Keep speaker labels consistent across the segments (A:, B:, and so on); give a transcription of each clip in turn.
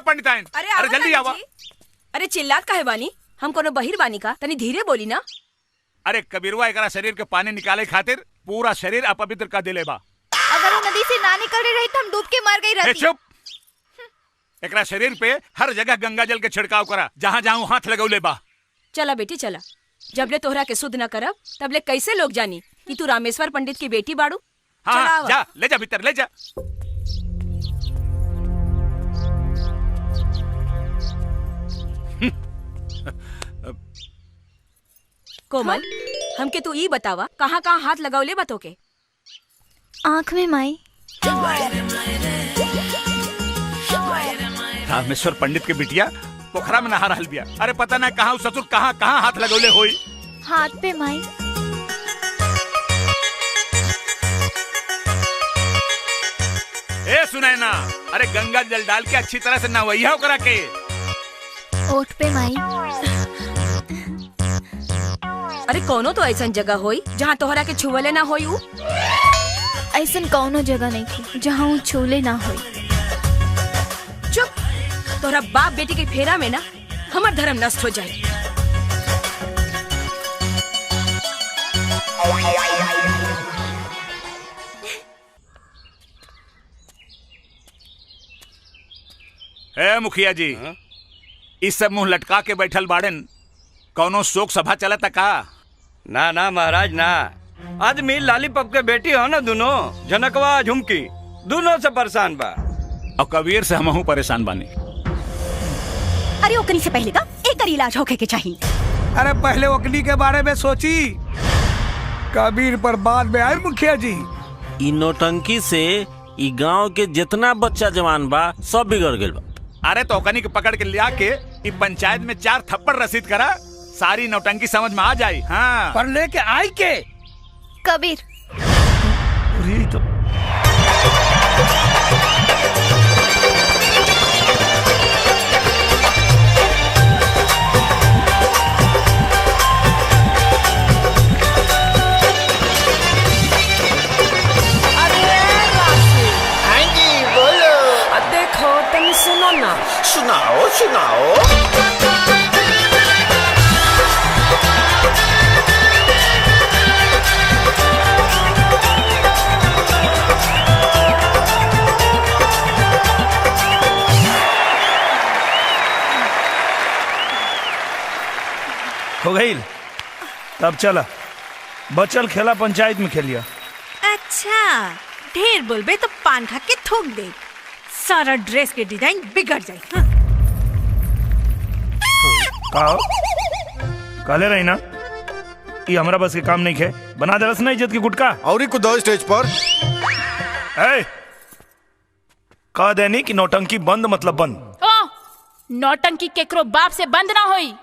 A: पंडित आइन। अरे जल्दी आवा।
B: अरे चिल्लात काहे बानी? हम कोनो बहिर बानी का? तनी धीरे बोली ना।
A: अरे कबीरवा एकरा शरीर के पानी निकाले खातिर पूरा शरीर अपवित्र का दिले बा।
C: अगर वो नदी से ना निकल रही तो हम डूब के मर गई रहती।
A: चुप। एकरा शरीर पे हर जगह गंगा जल के छिड़काव करा, जहाँ जहाँ हाथ लगौले बा।
B: चला बेटी चला, जबले तोहरा के शुद्ध न करब तबले कैसे लोग जानी कि तू रामेश्वर पंडित की बेटी बाड़ू।
A: हाँ जा, ले जा भीतर ले जा।
B: कोमल, हमके तू ई बतावा कहाँ कहाँ हाथ लगावले बतो के?
C: आँख में माई।
A: रामेश्वर पंडित के बिटिया पोखरा में नहा रहल बिया। अरे पता ना कहाँ ससुर कहाँ कहाँ हाथ लगौले होई।
C: हाथ पे माई।
A: ए सुनैना, अरे गंगा जल डाल के अच्छी तरह से नहवैया करा के।
C: ओठ पे माई।
B: अरे कौनो तो ऐसा जगह होई जहाँ तोहरा के छुवले ना होई।
C: ऐसा कौनो जगह नहीं थी जहाँ वो छूले ना होई।
B: चुप, तोहरा बाप बेटी के फेरा में ना हमार धर्म नष्ट हो जाए।
A: ए मुखिया जी, इस सब मुंह लटका के बैठल बाड़न, कौनो शोक सभा चलता का?
D: ना ना महाराज ना, आदमी लालीपप के बेटी हो ना, दोनों जनकवा झुमकी दोनों से परेशान बा।
A: और कबीर से हमहू परेशान बानी।
E: अरे ओकनी से पहले का एक इलाज होके के चाहिए।
F: अरे पहले ओकनी के बारे में सोची, कबीर पर बाद में आए मुखिया जी।
G: इ नौटंकी से इ गांव के जितना बच्चा जवान बा सब बिगड़ गइल बा।
A: अरे तो ओकनी के पकड़ के लिया के इ पंचायत में 4 थप्पड़ रसीद करा, सारी नौटंकी समझ में आ जाई। हाँ
F: पर लेके आई के
C: कबीर।
F: तो
B: देखो तुम सुनो ना।
G: सुनाओ सुनाओ।
F: हो गई, तब चला बचल खेला पंचायत में खेलिया।
E: अच्छा, ढेर बोलबे तो पान खा के थूक दे, सारा ड्रेस के डिजाइन बिगड़ जाए।
F: काले रही ना, ये हमारा बस के काम नहीं खे। बना दे रस ना इज्जत की गुटका।
H: और ही कुछ स्टेज पर
F: कह देनी कि नौटंकी बंद मतलब बंद।
I: ओ, नौटंकी केकरो बाप से बंद ना होई।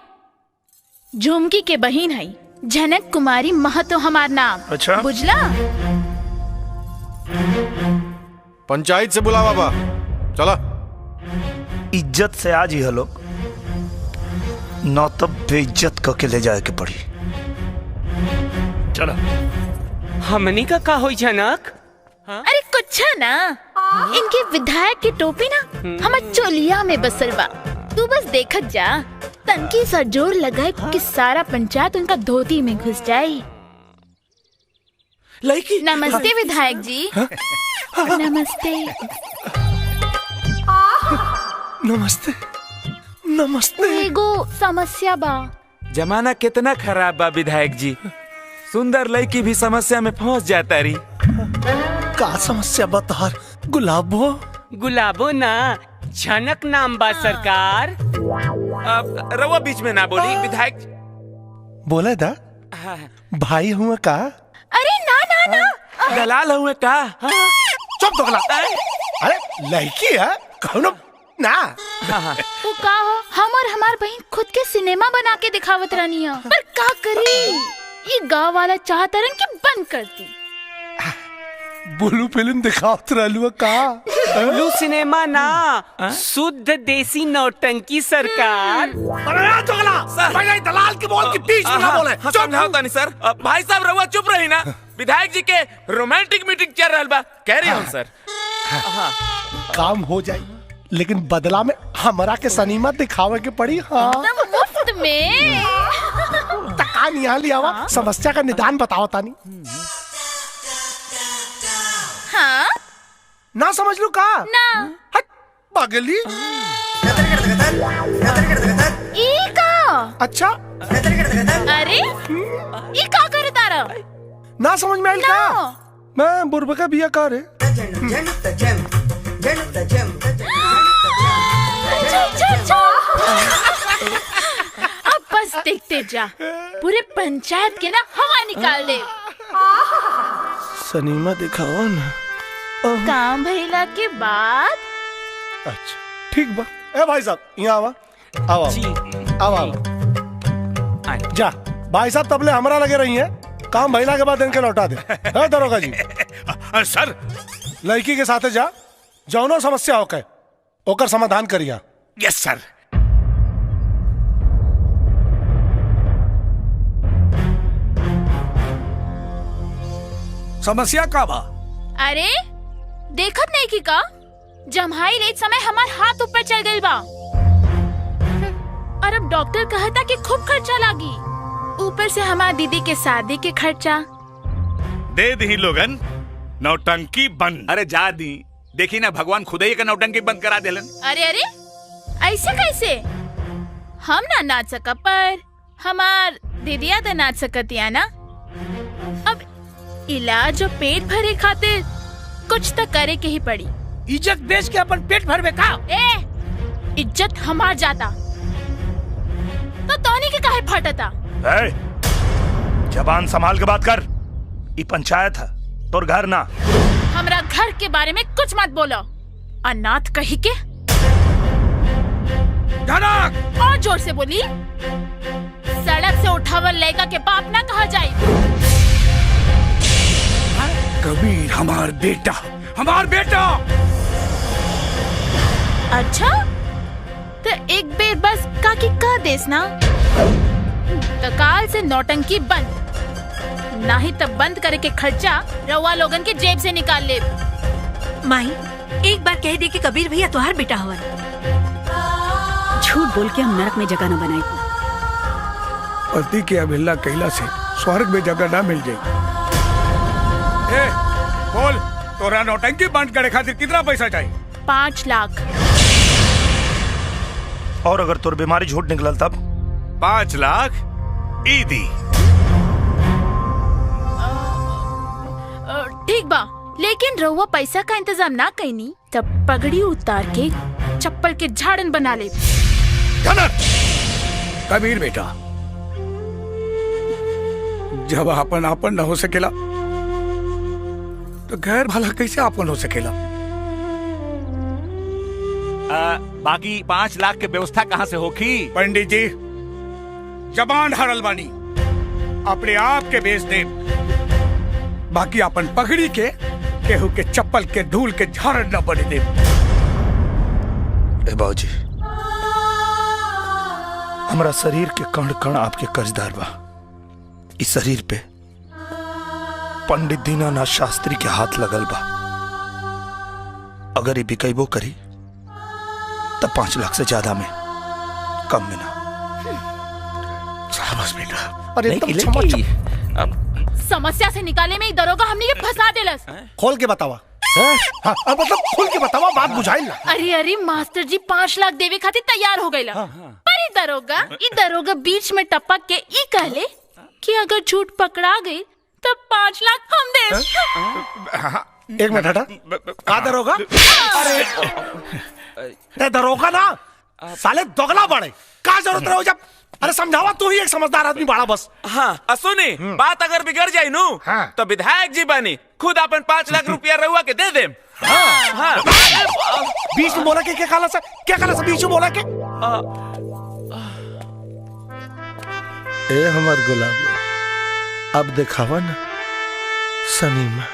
I: झुमकी के बहिन है जनक कुमारी महतो हमार नाम।
F: अच्छा
I: बुझला?
H: पंचायत से बुला बाबा, चला।
F: इज्जत से आज ही लोग, न तो बेइज्जत करके ले जाए के पड़ी। चलो।
J: हमनी का का होई जनक?
I: अरे कुछ ना, इनके विधायक की टोपी ना हमार चोलिया में बसल बा। तू बस देखत जा, तनकी सा जोर लगाए कि सारा पंचायत उनका धोती में घुस जाए। नमस्ते विधायक जी। नमस्ते।
F: नमस्ते नमस्ते।
I: एगो समस्या बा।
J: जमाना कितना खराब बा विधायक जी, सुंदर लड़की भी समस्या में फंस जाता रही।
F: का समस्या बता? गुलाबो?
J: गुलाबो ना, झनक नाम बा सरकार। रवा बीच में ना बोली विधायक।
F: बोले दा भाई हुआ का?
I: अरे ना ना ना,
J: दलाल हुए का?
F: चुप दोगला। अरे लड़की है कौनो ना।
I: वो का हो, हम और हमार बहन खुद के सिनेमा बना के दिखावत रहनी है, पर का करी, ये गांव वाला चाहता रन कि बंद कर दी।
F: ब्लू फिल्म दिखावत रहलू का?
J: ब्लू सिनेमा ना, शुद्ध देसी नौटंकी सरकार।
F: अरे दोगला, भाई दलाल की बोल के बीच में ना बोले।
J: चुप सर। भाई साहब रहुआ चुप रही ना, विधायक जी के रोमांटिक मीटिंग चल रहा बा, कह रही हूँ सर।
F: काम हो जाए
K: लेकिन बदला में हमरा के सनीमा दिखावे के पड़ी। हाँ
I: मुफ्त में
K: तका निहा लिया हुआ समस्या का निदान बताओ तानी।
I: हाँ
K: ना समझ लू का
I: ना
K: हट पागली।
I: ई का
K: अच्छा
I: अरे ई का करे तारा
K: ना समझ में आइल का? मैं बुरबा का बिया का रे।
I: अब बस देखते जा, पूरे पंचायत के ना हवा निकाल दे।
K: सनीमा दिखाओ ना।
I: काम भइला के बाद
K: अच्छा ठीक बा। ए भाई साहब यहाँ आवा आवा आवा जा। भाई साहब तबले हमरा लगे रही है, काम भइला के बाद इनके लौटा दे। है दरोगा जी।
A: सर
K: लड़की के साथे जा, जौनो समस्या होके ओकर समाधान करिया।
A: यस सर।
F: समस्या का बा?
I: अरे देखत नहीं की का जम्हाई लेत समय हमार हाथ ऊपर चल गई बा और अब डॉक्टर कहता कि खूब खर्चा लागी, ऊपर से हमार दीदी के शादी के खर्चा।
A: दे दी लोगन नौटंकी बंद। अरे जा दी, देखी ना भगवान खुद ही का नौटंकी बंद करा देलन।
I: अरे अरे ऐसे कैसे? हम ना नाच सकब पर हमार दीदिया तो नाच सकतिया ना। अब इलाज और पेट भरे खातिर कुछ तो करे के ही पड़ी।
F: इज्जत बेच के अपन पेट भरवे का?
I: ए इज्जत हमार जाता तो तोनी के काहे फटता?
F: जबान संभाल के बात कर। ये पंचायत है, तोर घर ना।
I: हमरा घर के बारे में कुछ मत बोलो। अनाथ कही के
F: जनक
I: और जोर से बोली। सड़क से उठावल लड़का के बाप ना कहा जाए।
F: कबीर हमार बेटा, हमार बेटा।
I: अच्छा तो एक बेर बस काकी कह देस ना, तो काल से नौटंकी बंद, नहीं तब बंद करे के खर्चा रउआ लोगन के जेब से निकाल ले।
E: माही एक बार कह दे कि कबीर भैया तुहार बेटा हवन।
B: झूठ बोल के हम नरक में जगह न बनाई।
F: पति के अवहेलना कैला से स्वर्ग में जगह ना मिल जाए। बोल तोरा नौटंकी बंद करे खातिर कितना पैसा चाहिए?
I: 5 लाख।
F: और अगर तोर बीमारी झूठ निकलल तब?
A: 5 लाख ईदी।
I: ठीक बा, लेकिन रउआ पैसा का इंतजाम ना कईनी तब पगड़ी उतार के चप्पल के झाड़न बना ले।
F: कबीर बेटा, जब आपन आपन न हो सकेला तो गैर भला कैसे आपन हो सकेला?
A: बाकी 5 लाख के व्यवस्था कहाँ से होगी?
F: पंडित जी जबान हरल बानी, अपने आप के बेच दे, बाकी अपन पगड़ी के केहू के चप्पल के धूल के झाड़ न बने दे। ए बाबूजी, हमारा शरीर के कण कण आपके कर्जदार बा। इस शरीर पे पंडित दीनानाथ शास्त्री के हाथ लगल बा। अगर ये बिकैबो करी तब 5 लाख से ज्यादा में कम में ना। शाबाश बेटा।
K: अरे
I: समस्या से निकाले में दरोगा हमने के फंसा देलस।
K: खोल के बतावा। हाँ, मतलब खोल के बतावा, बात बुझाइल ना।
I: अरे अरे मास्टर जी 5 लाख देवे खातिर तैयार हो गइला। पर ई दरोगा बीच में टपक के ई कहले कि अगर झूठ पकड़ा गई तब 5 लाख हम दे।
K: एक मिनट हटा, का दरोगा? अरे दरोगा ना, साले दोगला बड़े। का जरूरत रहो जब? अरे समझावा, तू ही एक समझदार आदमी बड़ा बस।
J: हाँ सुनी, बात अगर बिगड़ जाये नू तो विधायक जी बनी खुद अपन 5 लाख रुपया रहुआ के दे दे। हाँ।
K: बीच में बोला के क्या खाला सा बीच में बोला के? ए हमार गुलाब, अब दिखावा ना सनीमा।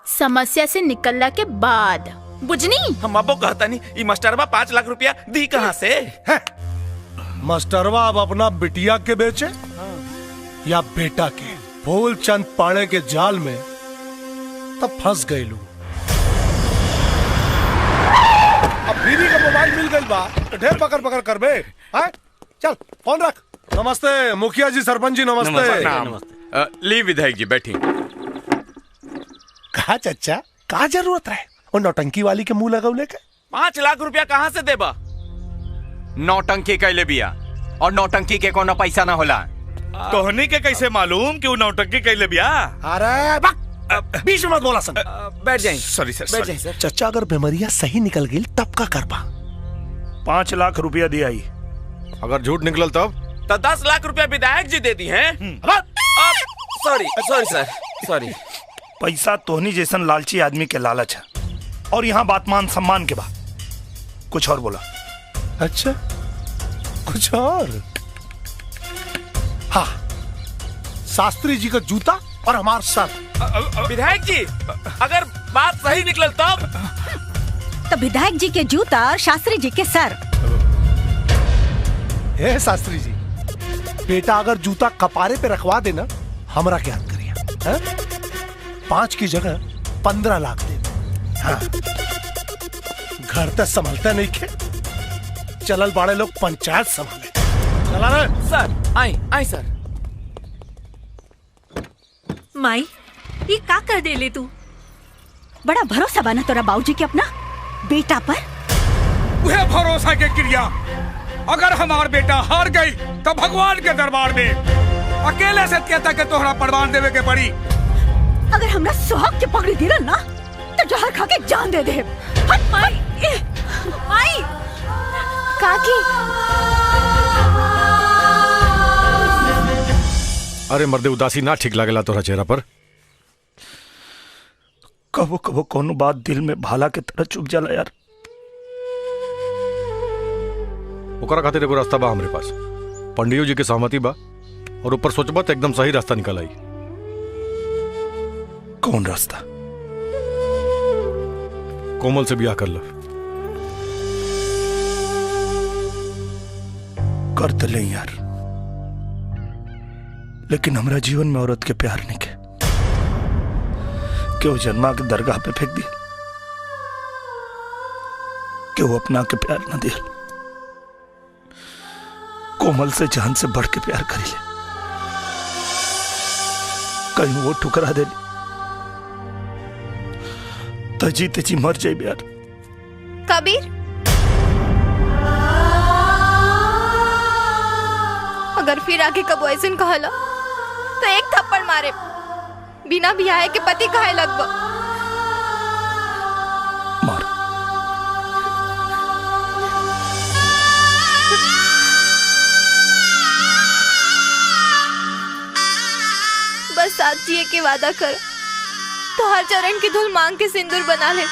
I: समस्या से निकलने के बाद बुझनी
J: हम अबो कहता नहीं, ये मास्टरवा 5 लाख रुपया दी कहाँ से?
K: मास्टरवा अब अपना बिटिया के बेचे या बेटा के? फूलचंद पाड़े के जाल में तब फंस गए लोग। आयल बा तो ढेर पकड़ पकड़ कर बे। हाँ चल फोन रख। नमस्ते मुखिया जी, सरपंच जी नमस्ते।
D: ली विधायक जी बैठी।
K: कहा चच्चा का जरूरत है वो नौटंकी वाली के मुंह लगौले के?
J: 5 लाख रुपया कहाँ से देबा?
D: नौटंकी कैले बिया और नौटंकी के कोनो पैसा ना होला।
A: तोहनी के कैसे मालूम कि वो नौटंकी कैले बिया?
K: अरे बीच में मत बोला सन।
J: बैठ जाइए।
A: सॉरी सर,
J: बैठ जाइए सर।
K: चच्चा अगर बीमारियां सही निकल गई तब का करबा?
A: 5 लाख रुपया दिया ही।
H: अगर झूठ निकलल तब?
J: तो 10 लाख रुपया विधायक जी दे दी हैं। सॉरी सॉरी सर, सॉरी।
A: पैसा तोहनी जैसन लालची आदमी के लालच है, और यहाँ बात मान सम्मान के बाद कुछ और बोला।
K: अच्छा कुछ और? हाँ, शास्त्री जी का जूता और हमारा सर।
J: विधायक जी अगर बात सही निकल तब?
B: तो विधायक जी के जूता और शास्त्री जी के सर।
K: हे शास्त्री जी, बेटा अगर जूता कपारे पे रखवा देना हमरा क्या करिए? 5 की जगह 15 लाख दे। हाँ। घर तक संभलते नहीं खे, चलल बाड़े लोग पंचायत संभाले। चला रे
J: सर। आई सर।
E: माई ये का कर देले तू?
B: बड़ा भरोसा बना तोरा बाबूजी के अपना बेटा पर।
F: वह भरोसा के क्रिया अगर हमार बेटा हार गई तो भगवान के दरबार में अकेले से कहता के तोहरा परवान देवे के पड़ी।
B: अगर हमरा सुहाग के पकड़ी दिलन ना तो जहर खा के जान दे दे। हट माई। माई
C: काकी
H: अरे मर्दे, उदासी ना ठीक लागेला तोरा चेहरा पर।
A: कबो कबो कोनो बात दिल में भाला के तरह चुभ जाला यार।
H: ओकरा खातिर एगो रास्ता बा हमरे पास। पंडियो जी के सहमति बा और ऊपर सोचबा तो एकदम सही रास्ता निकल आई।
A: कौन रास्ता?
H: कोमल से ब्याह कर लो।
A: कर तो ले यार, लेकिन हमरा जीवन में औरत के प्यार नहीं के क्यों जन्मा के दरगाह पे फेंक दिया, क्यों अपना के प्यार न दिया। कोमल से जान से बढ़ के प्यार करी ले, कहीं वो ठुकरा दे तो जीते जी मर जाए यार।
C: कबीर, अगर फिर आके कबो ऐसन कहला तो एक थप्पड़ मारे, बिना बियाह के पति कहे लगबो।
A: मार।
C: बस साथ जिए के वादा कर, तो हर चरण की धूल मांग के सिंदूर बना ले।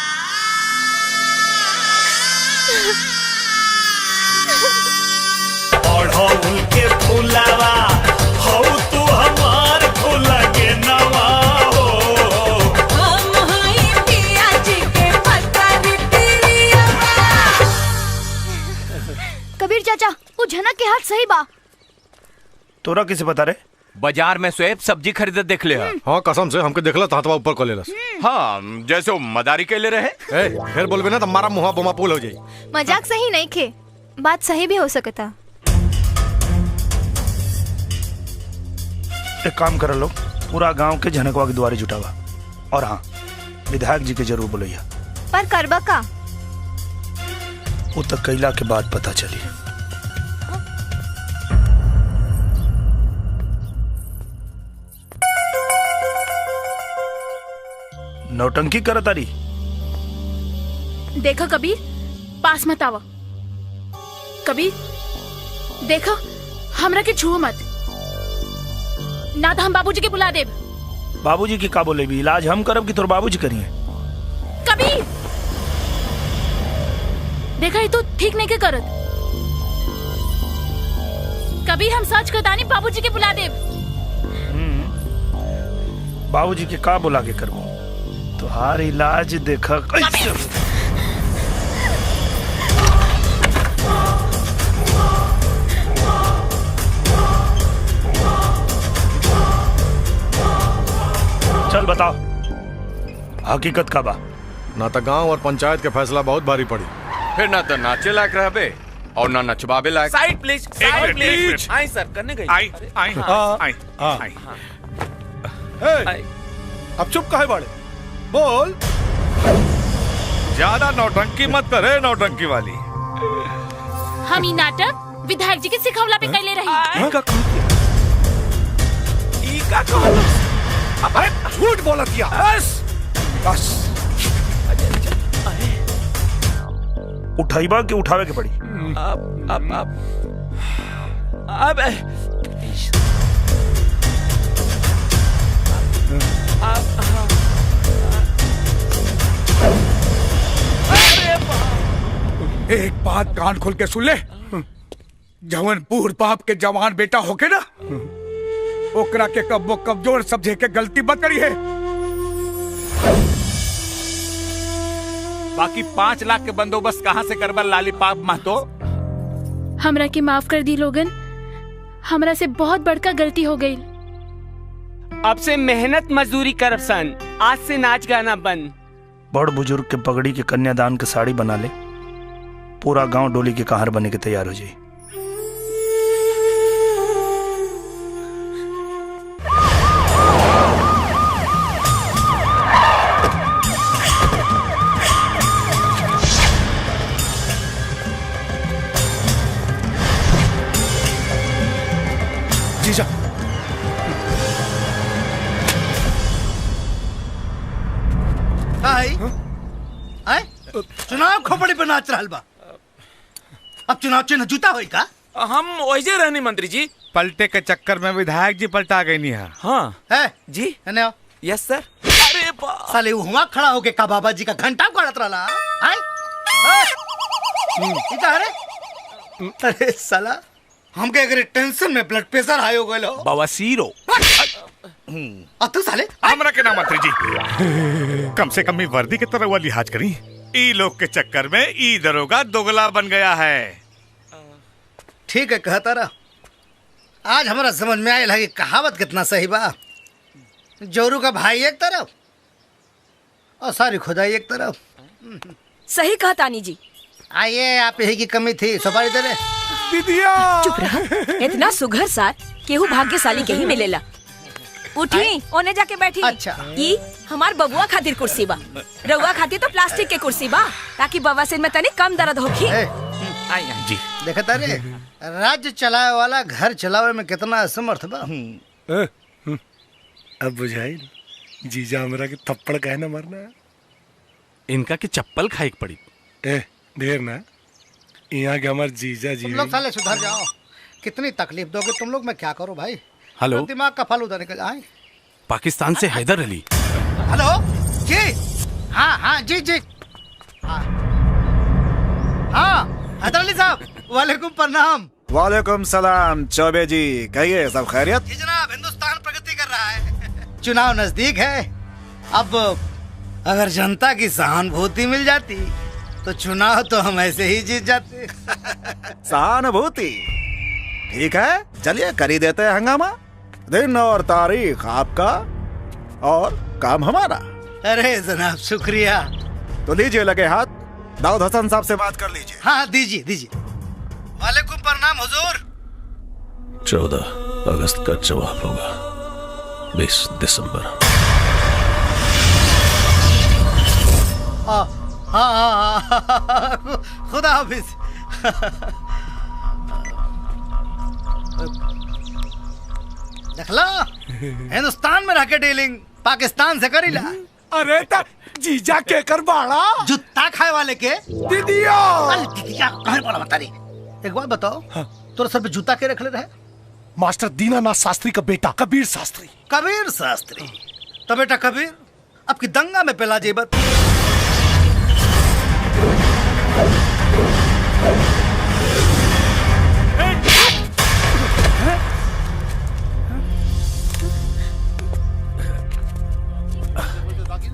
L: उनके फुलावा हो तू हमार फूला के नवा हो। हम हई पिया जी के पत्थर तिरिया।
C: कबीर चाचा, वो झनक के हाथ सही बा।
A: तोरा किसे बता रे?
D: बाजार में स्वेब सब्जी खरीदत देख ले।
H: हाँ कसम से हमके देखला तो हाथवा ऊपर कर लेलस।
D: हाँ जैसे वो मदारी के ले रहे।
H: फिर बोलबे ना तो हमारा मुंह बोमा पुल हो जाई।
C: मजाक सही नहीं खे, बात सही भी हो सकता।
A: एक काम कर लो, पूरा गांव के झनकवा के द्वारे जुटावा, और हाँ विधायक जी के जरूर बुलैया।
C: पर करबा का?
A: वो तक कैला के बाद पता चली। नौटंकी करत तारी।
I: देखो कबीर, पास मत आवा। कबीर देखो, हमरा के छुओ मत, ना तो हम बाबूजी के बुला देब।
A: बाबूजी की का बोले भी? इलाज हम करब कि तोर बाबूजी करिए?
I: कबीर देखा, ये तो ठीक नहीं के करत। कबीर हम सच कहतानी, बाबूजी के बुला देब।
A: बाबूजी के का बुला के करबो? तुहार इलाज देखा कैसे। चल बताओ हकीकत का बा।
H: ना तो गांव और पंचायत के फैसला बहुत भारी पड़ी।
D: फिर ना तो नाचे लायक रहबे और ना नचवाबे लायक।
J: Side please, side please. आई सर, करने गई।
A: आई आई आई आई।
K: अब चुप काहे बाड़े? बोल।
M: ज्यादा नौटंकी मत करे, नौटंकी वाली।
I: हम ई नाटक विधायक जी के सिखवला पे कैले रही।
F: अरे झूठ बोला दिया। बस
M: उठाइबा कि उठावे के पड़ी?
J: अब
F: एक बात कान खोल के सुन ले, जवन बूढ़ बाप के जवान बेटा होके ना, ओकरा के कब्बो कमजोर समझे के गलती मत करी है।
A: बाकी 5 लाख के बंदोबस्त कहाँ से करबा लालीपाप महतो?
I: हमरा के माफ कर दी लोगन, हमरा से बहुत बड़का गलती हो गई।
N: अब से मेहनत मजदूरी करब सन, आज से नाच गाना बंद।
M: बड़ बुजुर्ग के पगड़ी के कन्यादान के साड़ी बना ले, पूरा गांव डोली के कहार बने के तैयार हो जाए।
K: जीजा
O: चुनाव खोपड़ी पे नाच रहा बा। अब चुनाव चिन्ह जूता होई का?
J: हम वही रहनी मंत्री जी।
M: पलटे के चक्कर में विधायक जी पलटा गई नहीं है।
J: हाँ
O: है
J: जी।
O: है आओ।
J: यस सर। अरे
O: साले हुआ खड़ा होके का बाबा जी का घंटा गाड़त रहा है। अरे साला हमके अगर टेंशन में ब्लड प्रेशर हाई हो गयो,
A: बवासीरो।
O: तू साले
M: हमरा के ना मंत्री जी, कम से कम वर्दी के तरह वाली लिहाज करी। ई लोग के चक्कर में ई दरोगा दोगला बन गया है।
O: ठीक है कहता रहा। आज हमारा समझ में आया कि कहावत कितना सही बा। जोरू का भाई एक तरफ और सारी खुदाई एक तरफ।
B: सही कहा तानी जी।
O: आइए, आप यही की कमी थी, सुपारी दे।
F: दीदिया
B: चुप रहा। इतना सुघर सार केहू भाग्यशाली के ही मिलेला। उठी, ओने जाके बैठी।
O: अच्छा।
B: ई हमार बबुआ खातिर कुर्सी बा, रउआ खातिर तो प्लास्टिक के कुर्सी बा, ताकि बवासीर में तनी कम दर्द होखी।
A: जी
O: देखता रे, राज्य चलाए वाला घर चलावे में कितना असमर्थ बा।
K: अब बुझाई जीजा हमरा के थप्पड़ काहे ना मारना है?
G: इनका के चप्पल खाई पड़ी।
K: ढेर ना यहाँ के हमारे जीजा जी।
O: तुम लोग साले सुधर जाओ। कितनी तकलीफ दोगे तुम लोग, मैं क्या करूं भाई?
G: हेलो,
O: दिमाग का फालूदा निकल आए।
G: पाकिस्तान से हैदर अली।
O: हेलो जी। हाँ हाँ जी जी। हाँ हैदर अली साहब, वालेकुम प्रणाम।
P: वालेकुम सलाम चौबे जी, कहिए सब खैरियत?
O: जी जनाब, हिंदुस्तान प्रगति कर रहा है। चुनाव नजदीक है। अब अगर जनता की सहानुभूति मिल जाती तो चुनाव तो हम ऐसे ही जीत जाते।
P: सहानुभूति ठीक है, चलिए कर ही देते हैं हंगामा। दिन और तारीख आपका और काम हमारा।
O: अरे जनाब शुक्रिया।
P: तो लीजिए लगे हाथ, दाऊद हसन साहब से बात कर लीजिए।
O: हाँ दीजिए दीजिए। वालेकुम प्रणाम हुजूर।
Q: 14 अगस्त का जवाब होगा 20 दिसंबर।
O: खुदा हाफिज। देखला, हिंदुस्तान में रह के डीलिंग पाकिस्तान से करीला।
F: अरे ता जीजा के कर बाड़ा
O: जुत्ता खाए वाले के
F: दीदिया।
O: दीदिया कहाँ बोला बता रही? एक बात बताओ, तोरा सर पे जूता के रख ले रहे?
K: मास्टर दीनानाथ शास्त्री का बेटा कबीर शास्त्री।
O: कबीर शास्त्री तो बेटा कबीर अब की दंगा में पिला जेबत।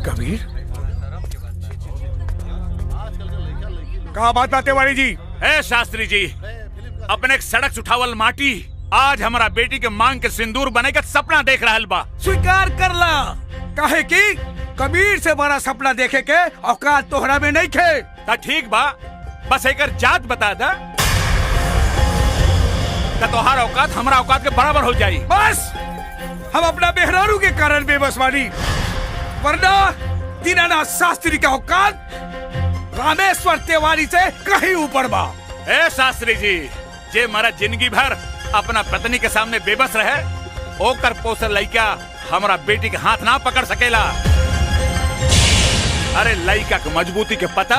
F: कबीर कहा बात बात वाली जी?
A: ए शास्त्री जी, अपने सड़क उठावल माटी आज हमारा बेटी के मांग के सिंदूर बने का सपना देख रहा बा।
F: स्वीकार कर ला, काहे की कबीर से बड़ा सपना देखे के औकात तोहरा में नहीं खे।
A: ता ठीक बा, बस एक जात बता दा तो तोहार औकात हमारा औकात के बराबर हो जाई।
F: बस हम अपना मेहरारू के कारण बेबस बानी, वरना दीनानाथ शास्त्री का औकात रामेश्वर तिवारी से कहीं ऊपर बा।
A: ए शास्त्री जी, जे मारा जिंदगी भर अपना पत्नी के सामने बेबस रहे, ओकर पोसल लइका हमारा बेटी के हाथ ना पकड़ सकेला। अरे लइका के मजबूती के पता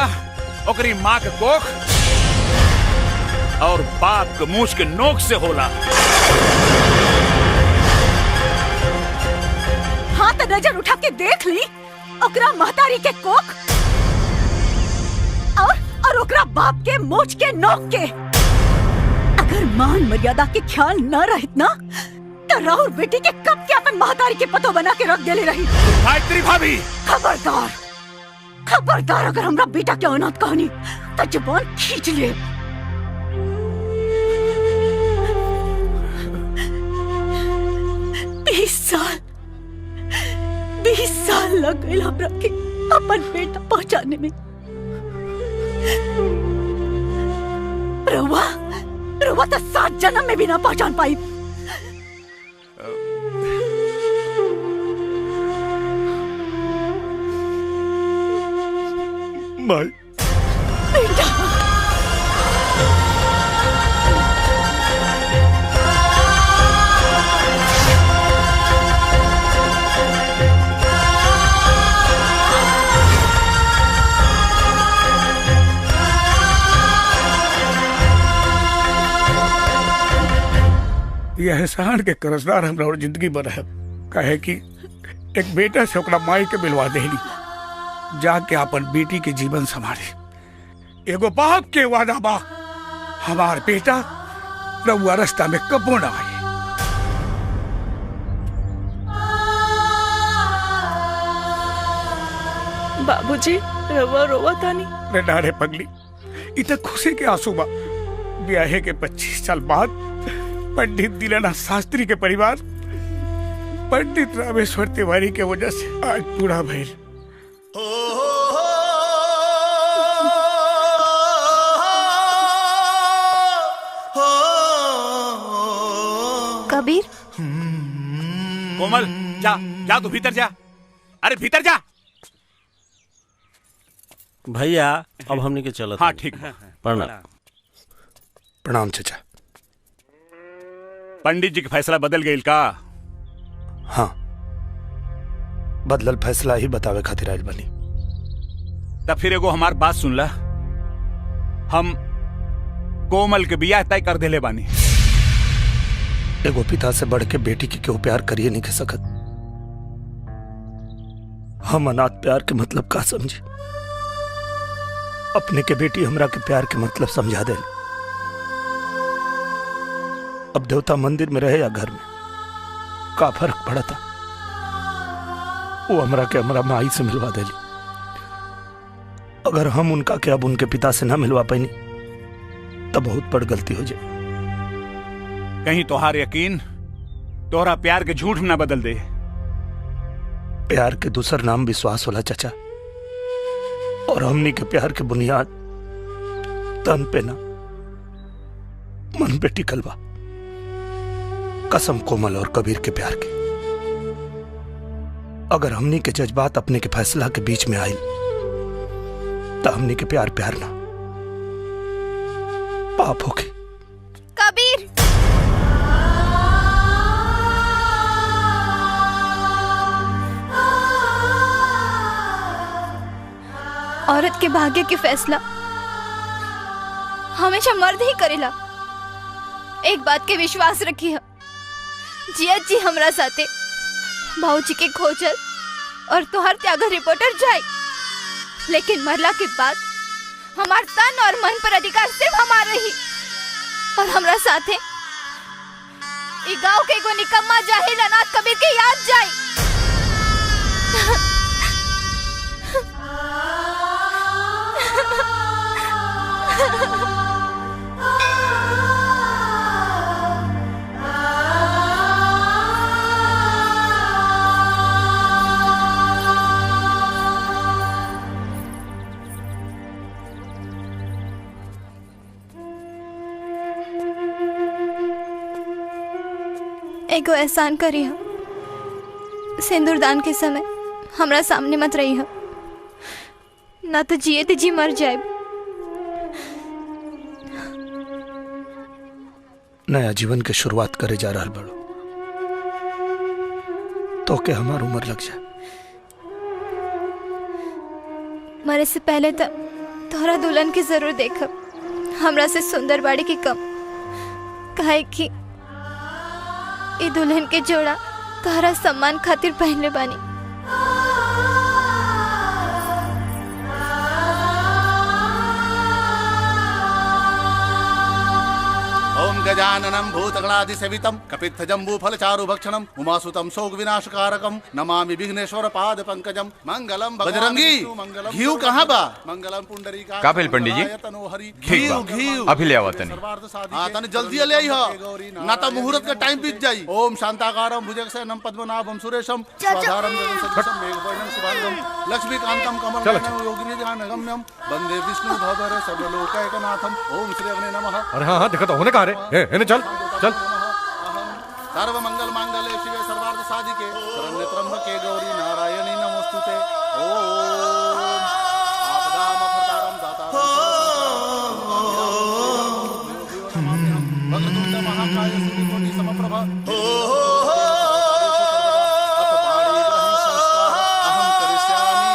A: ओकरी माँ के कोख और बाप के मूछ के नोक से होला।
B: हाँ तो नजर उठा के देख ली ओकरा महतारी के कोख और ओकरा बाप के मूछ के नोक के। अगर मान मर्यादा के ख्याल न रहित ना तो राहुल बेटी के कब के अपन महतारी के पतो बना के रख देले रही।
A: गायत्री भाभी,
B: खबरदार खबरदार, अगर हमरा बेटा के अनाथ कहानी तो जुबान खींच ले। बीस साल लग गए हमरा के अपन बेटा पहचाने में। रवा तो 7 जन्म में भी ना पहचान पाई।
F: माई
B: बेटा,
F: यह एहसान के कर्जदार हमरा और जिंदगी भर है। कहे कि एक बेटा से ओकरा माई के मिलवा देली, जाके अपन बेटी के जीवन संभाली। एगो बाप के वादा बा, हमार बेटा रउआ रास्ता में कबो ना आए।
B: बाबूजी रवा रोवा तानी।
F: नारे पगली, इत खुशी के आंसू बा। ब्याहे के 25 साल बाद पंडित दीनानाथ शास्त्री के परिवार पंडित रामेश्वर तिवारी के वजह से आज पूरा भइल।
C: कबीर,
A: कोमल जा जा, तू भीतर जा। अरे भीतर जा
G: भैया। अब हमने के चलत।
A: हाँ ठीक।
G: प्रणाम।
K: प्रणाम चाचा।
A: पंडित जी के फैसला बदल गई का?
K: हाँ, बदलल फैसला ही बतावे खातिर आइल बनी।
A: तब फिर एगो हमार बात सुन ला। हम कोमल के बियाह तय कर देले बानी।
K: एगो पिता से बढ़ के बेटी के क्यों प्यार करिए नहीं कह सकत। हम अनाथ प्यार के मतलब का समझे। अपने के बेटी हमरा के प्यार के मतलब समझा दे। अब देवता मंदिर में रहे या घर में, का फर्क पड़ा था। वो हमरा के हमरा माई से मिलवा दे। अगर हम उनका के अब उनके पिता से ना मिलवा पाई तब बहुत बड़ गलती हो जाए।
A: कहीं तोहार यकीन तोहरा प्यार के झूठ ना बदल दे।
K: प्यार के दूसर नाम विश्वास होला चाचा, और हमनी के प्यार के बुनियाद तन पे ना मन पे टिकल बा। कसम कोमल और कबीर के प्यार के। अगर हमनी के जज्बात अपने के फैसला के बीच में आए तो हमनी के प्यार प्यार ना पाप होके।
C: कबीर, औरत के भाग्य के फैसला हमेशा मर्द ही करेला। एक बात के विश्वास रखी है, जिया जी हमरा साथे भाऊजी के खोजल और तोहर त्यागर रिपोर्टर जाए, लेकिन मरला के बाद हमार तन और मन पर अधिकार सिर्फ हमार रही। और हमरा साथे ई गांव के एगो निकम्मा जाहिल अनाथ कबीर के याद जाए। एगो एहसान करी हो, सिंदूरदान के समय हमरा सामने मत रही हो, ना तो जिए तो जी मर जाए।
K: नया जीवन के शुरुआत करे जा रहा बड़ो, तो के हमार उम्र लग जाए।
C: मरे से पहले तो तोहरा दुल्हन के जरूर देखब, हमरा से सुंदर बाड़ी की कम, काहे कि ई दुल्हन के जोड़ा तोहरा सम्मान खातिर पहनले बानी।
R: ओम गजाननं भूतगणाधिसेवितं कपित्थजम्बूफलचारुभक्षणं उमासुतं शोकविनाशकारकं नमामि विघ्नेश्वर पाद पंकजं मंगलम। बजरंगी घीव कहाँ बा? मंगलम पुंडरीका।
S: का भेल पंडित जी? ठीक बा, अभी ले आवा तनी।
R: हाँ तनी जल्दी ले आई हो, ना तो मुहूर्त का टाइम बीत जाई। ओम शांताकारं भुजगशयनं पद्मनाभं सुरेशं स्वाधारं जगन्सदृशं मेघवर्णं शुभांगं लक्ष्मीकान्तं कमलनयनं योगिनिध्यानगम्यं वन्दे विष्णु भवभर सर्वलोकैकनाथं। ओम श्री अग्ने नमः।
H: अरे हाँ हाँ, देखा तो होने कहा रे। चल चल।
R: सर्व मंगल मांगल्ये शिवे सर्वार्थ साधिके शरण्ये त्र्यंबके गौरी नारायणी नमोस्तुते। ओम आपदामपहर्तारं दातारं वक्रतुंड महाकाय सूर्यकोटि समप्रभा। अहं करिष्यामि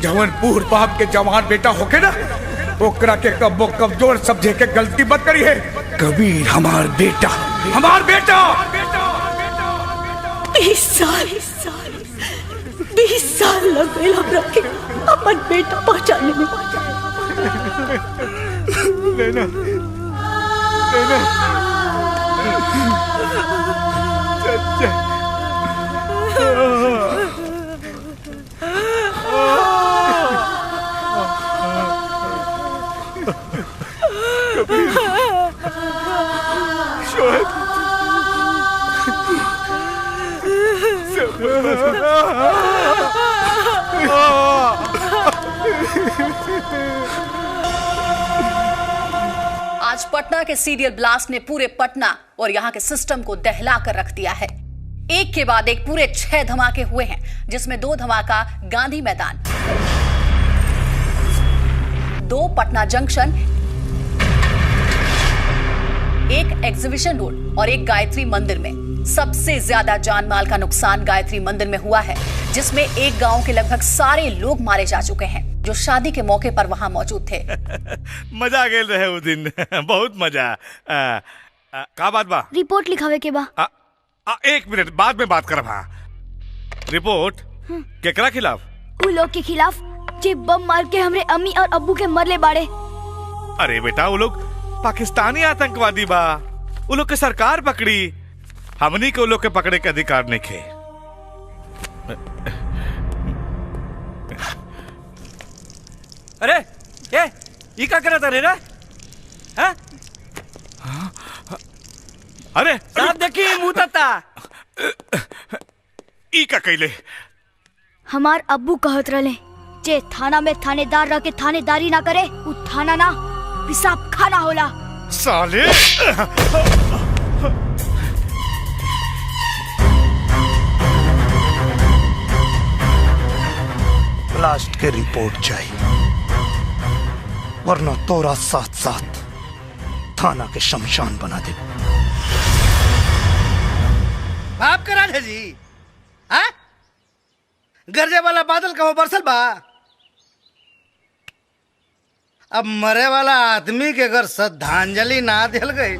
F: जवन पूर बाप के जवान बेटा होके ना, ओकरा के कब्बो कमजोर समझे के गलती मत करी है। कबीर हमार बेटा, हमार बेटा।
B: 20 साल लग गए हमरा के अपन बेटा पहचानने में।
L: लेना लेना चाचा।
T: आज पटना के सीरियल ब्लास्ट ने पूरे पटना और यहाँ के सिस्टम को दहला कर रख दिया है। एक के बाद एक पूरे 6 धमाके हुए हैं, जिसमें 2 धमाका गांधी मैदान, 2 पटना जंक्शन, 1 एग्जीबिशन रोड और 1 गायत्री मंदिर में सबसे ज्यादा जान माल का नुकसान गायत्री मंदिर में हुआ है, जिसमें एक गांव के लगभग सारे लोग मारे जा चुके हैं जो शादी के मौके पर वहां मौजूद थे।
M: मजा गेल रहे उस दिन। बहुत मजा। का बात बा?
U: रिपोर्ट लिखावे के बा।
M: 1 मिनट बाद में बात करब। हाँ, रिपोर्ट केकरा खिलाफ?
U: उ लोग के खिलाफ जे बम मार के हमरे अम्मी और अब्बू के मरले बाड़े।
M: अरे बेटा, वो लोग पाकिस्तानी आतंकवादी बा। वो लोग के सरकार पकड़ी, हमनी के वो लोग के पकड़े के अधिकार नहीं खे।
D: अरे ये क्या करत रे? हैं?
M: अरे
D: साहब देखिए मुंह तता।
M: ई का कैले?
U: हमार अब्बू कहत रहे जे थाना में थानेदार रह के थानेदारी ना करे, उ थाना ना पिसाब खाना होला।
M: साले!
O: ब्लास्ट के रिपोर्ट चाहिए, वरना तोरा साथ साथ थाना के शमशान बना दे। बाप करा है जी। हाँ? गरजे वाला बादल कहो बरसल बा। अब मरे वाला आदमी के अगर श्रद्धांजलि ना दिल गई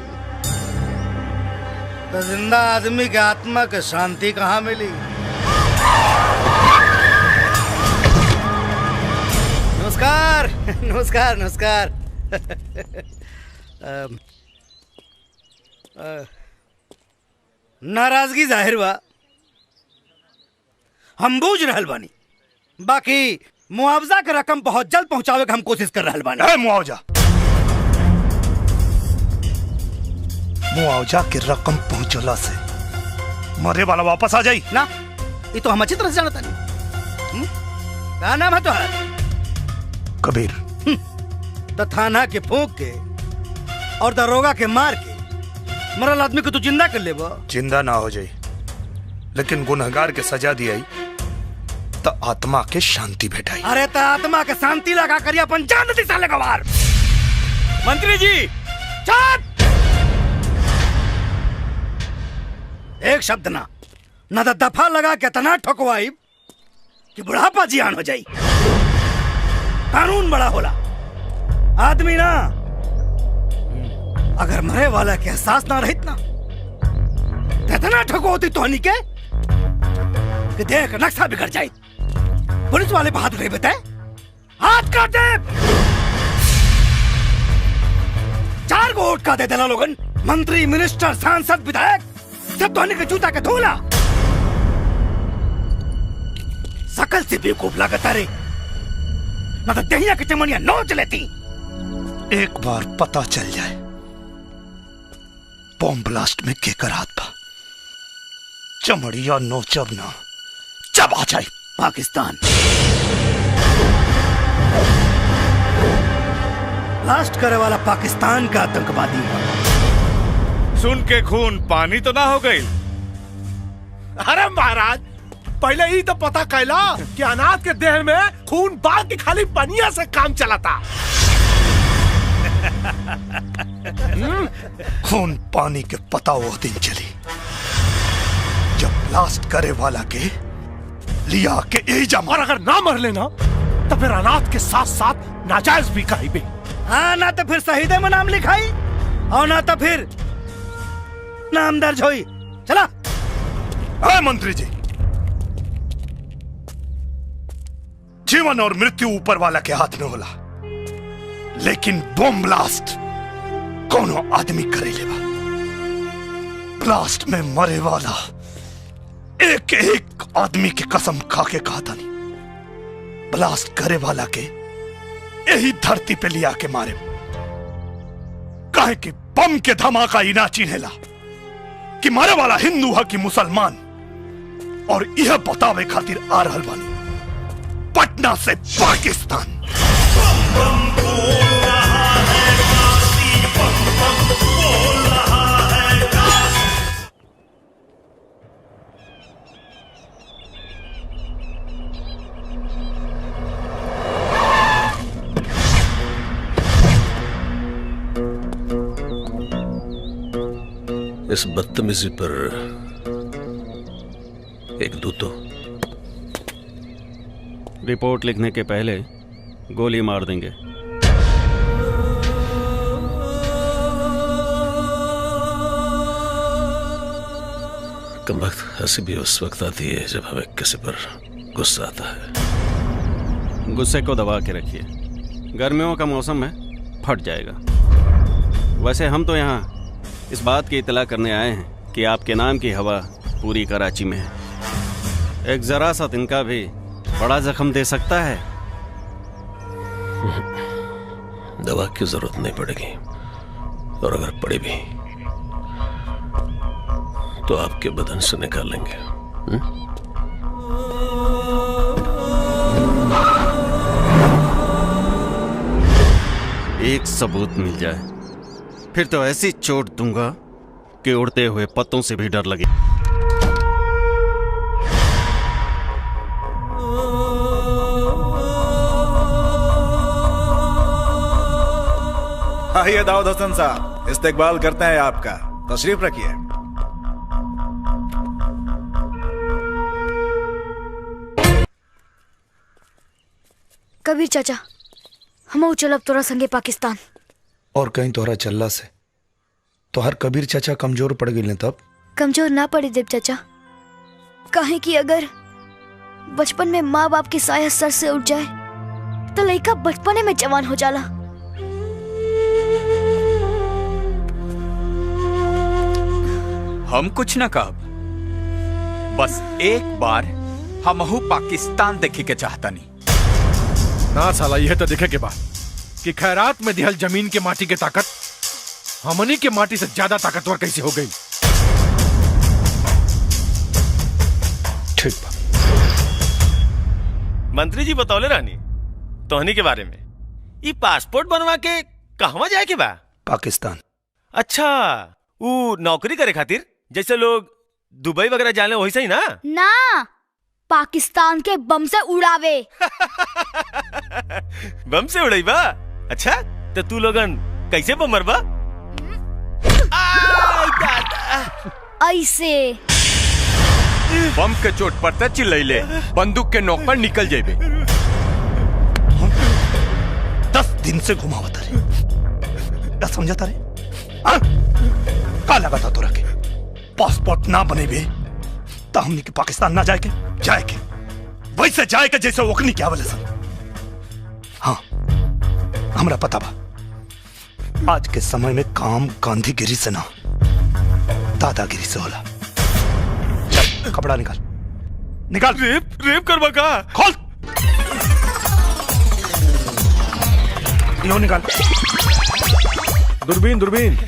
O: तो जिंदा आदमी के आत्मा के शांति कहाँ मिली? नमस्कार नमस्कार नमस्कार। नाराजगी जाहिर बा, हम बूझ रहल बानी, बाकी मुआवजा के रकम बहुत जल्द पहुंचावे के हम कोशिश कर रहल बानी। मुआवजा के रकम पहुंचला से मरे वाला वापस आ जाई ना? ये तो हम अच्छी तरह से जानता नहीं। क्या नाम है तुम्हारा? कबीर। तो थाना के फूंक के और दरोगा के मार के मरल आदमी को तू जिंदा कर ले?
V: जिंदा ना हो जाए, लेकिन गुनहगार के सजा दिया तो आत्मा के शांति भेटाई।
O: अरे तो आत्मा के शांति लगा करिए अपन जान दी साले गवार।
D: मंत्री जी
O: चुप! एक शब्द ना तो दफा लगा के तना ठोकवाई कि बुढ़ापा जियान हो जाई। कानून बड़ा होला, आदमी ना। अगर मरे वाला के एहसास ना रहित ना तो इतना ठोको होती तोहनी के कि देख नक्शा बिगड़ जाए। पुलिस वाले हाथ उठे बताए, हाथ काट दे। 4 गो वोट का दे देना लोगन, मंत्री मिनिस्टर सांसद विधायक सब तोहनी के जूता के धोला। सकल से बेवकूफ लागत रे, ना तो दहिया की चमनिया नोच लेती। एक बार पता चल जाए बॉम्ब ब्लास्ट में केकर हाथ था, चमड़िया नोचब ना जब आ जाए पाकिस्तान। ब्लास्ट करे वाला पाकिस्तान का आतंकवादी है।
M: सुन के खून पानी तो ना हो गई?
K: अरे महाराज, पहले ही तो पता कैला कि अनाथ के देह में खून बाग की खाली पनिया से काम चलाता।
O: खून पानी के पता वो दिन चली जब ब्लास्ट करे वाला के लिया के एजा।
K: और अगर ना मर लेना तो फिर अनाथ के साथ साथ नाजायज भी कही बे।
O: हाँ, ना तो फिर शहीदे में नाम लिखाई और ना तो फिर नाम दर्ज हुई। चला।
V: मंत्री जी, जीवन और मृत्यु ऊपर वाला के हाथ में होला, लेकिन बॉम्ब ब्लास्ट कोनो आदमी करे लेवा। ब्लास्ट में मरे वाला एक एक आदमी की कसम खा के कहा था, नहीं ब्लास्ट करे वाला के यही धरती पे लिया के मारे। काहे कि बम के धमाका ही ना चिन्हेला कि मारे वाला हिंदू है कि मुसलमान। और यह बतावे खातिर आ रहल बानी पटना से पाकिस्तान।
Q: इस बदतमीजी पर एक दूतो।
E: रिपोर्ट लिखने के पहले गोली मार देंगे।
Q: कमबख्त हंसी भी उस वक्त आती है जब हमें किसी पर गुस्सा आता है।
E: गुस्से को दबा के रखिए, गर्मियों का मौसम है, फट जाएगा। वैसे हम तो यहाँ इस बात की इतला करने आए हैं कि आपके नाम की हवा पूरी कराची में है। एक जरा सा तिनका भी बड़ा जख्म दे सकता है।
Q: दवा की जरूरत नहीं पड़ेगी, और अगर पड़े भी तो आपके बदन से निकालेंगे।
E: एक सबूत मिल जाए फिर तो ऐसी चोट दूंगा कि उड़ते हुए पत्तों से भी डर लगे।
P: आइए दाऊद हसन साहब, इस्तकबाल करते हैं आपका। तशरीफ रखिए।
U: कबीर चाचा, हम चलब तोरा संगे पाकिस्तान।
V: और कहीं तोहरा चलला से तो हर कबीर चाचा कमजोर पड़ गए। तब
U: कमजोर ना पड़े देव चाचा, काहे कि अगर बचपन में माँ बाप की साया सर से उठ जाए तो लड़का बचपने में जवान हो जाला।
A: हम कुछ न कहब, बस एक बार हमहू पाकिस्तान देखे के चाहता नहीं।
H: ना साला, यह तो देखे के बाद कि खैरात में दिहल जमीन के माटी के ताकत हमनी के माटी से ज्यादा ताकतवर कैसे हो गई।
V: ठीक बा।
I: मंत्री जी बतौले रानी तोहनी के बारे में। ये पासपोर्ट बनवा के कहवा जाए के बा?
V: पाकिस्तान।
I: अच्छा, वो नौकरी करे खातिर जैसे लोग दुबई वगैरह जाने वैसे ही ना?
U: ना, पाकिस्तान के बम से उड़ावे।
I: बम से उड़ाई बा? अच्छा, तो तू लोगन कैसे बम मरबा?
U: ऐसे
A: बम के चोट पर त चिल्लैले, बंदूक के नोक पर निकल जेबे।
V: 10 दिन से घुमावता रे, क्या समझता रे? का लगा था तोरा के पासपोर्ट ना बने बे तो हमनी के पाकिस्तान ना जाए के वैसे जाए के जैसे ओकनी क्या बोले सन। हाँ, हमरा पता बा आज के समय में काम गांधीगिरी से ना दादागिरी से होला। चल कपड़ा निकाल निकाल।
I: रेप करवा का?
V: खोल यो निकाल।
H: दूरबीन दूरबीन।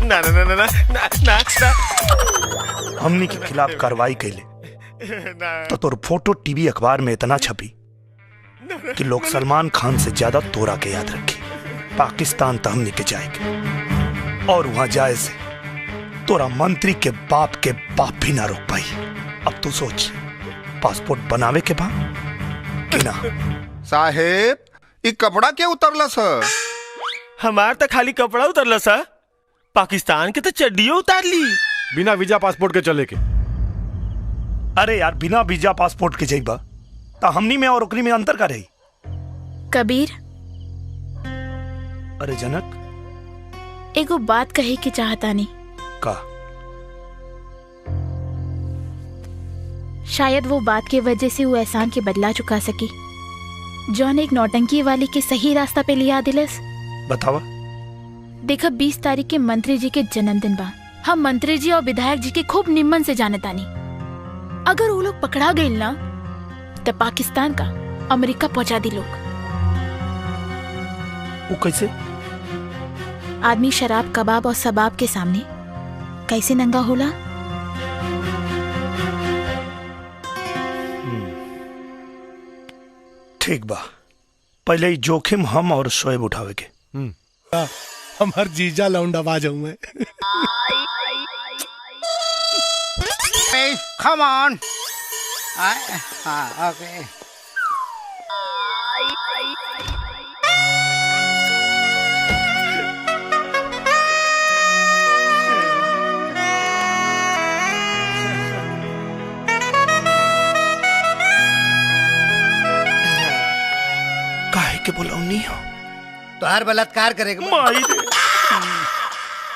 I: ना ना ना ना ना ना ना।
V: हमनी के खिलाफ कार्रवाई कैले तो तोर फोटो टीवी अखबार में इतना छपी कि लोग सलमान खान से ज्यादा तोरा के याद रखे। पाकिस्तान तो हमनी के जाएगे और वहां जाए से तोरा मंत्री के बाप भी ना रोक पाई। अब तू सोच, पासपोर्ट बनावे के बाद कि ना?
R: साहेब, ये कपड़ा क्या उतरला सर?
I: हमार तो खाली कपड़ा उतरला सर, पाकिस्तान के तो चड्डियों उतार ली।
H: बिना वीजा पासपोर्ट के चले के?
V: अरे यार, बिना वीजा पासपोर्ट के जाइबा तो हमनी में और ओकरी में अंतर का रही?
W: कबीर,
V: अरे जनक,
W: एगो बात कहे के चाहता नहीं
V: का?
W: शायद वो बात के वजह से वो एहसान के बदला चुका सकी जौन एक नौटंकी वाली के सही रास्ता पे लिया दिलस।
V: बतावा।
W: देखा, 20 तारीख के मंत्री जी के जन्मदिन बा। हम मंत्री जी और विधायक जी के खूब निम्मन से जानतानी। अगर वो लोग पकड़ा गए ना तो पाकिस्तान का अमेरिका पहुंचा दी लोग।
V: वो कैसे?
W: आदमी शराब, कबाब और सबाब के सामने कैसे नंगा होला?
V: ठीक बा, पहले ही जोखिम हम और शोएब उठावे के।
K: हमार जीजा लौंडा बाजाऊ मैं।
O: Come on. Okay.
V: काहे के बुलाऊनी हो?
O: तो हर बलात्कार करेगा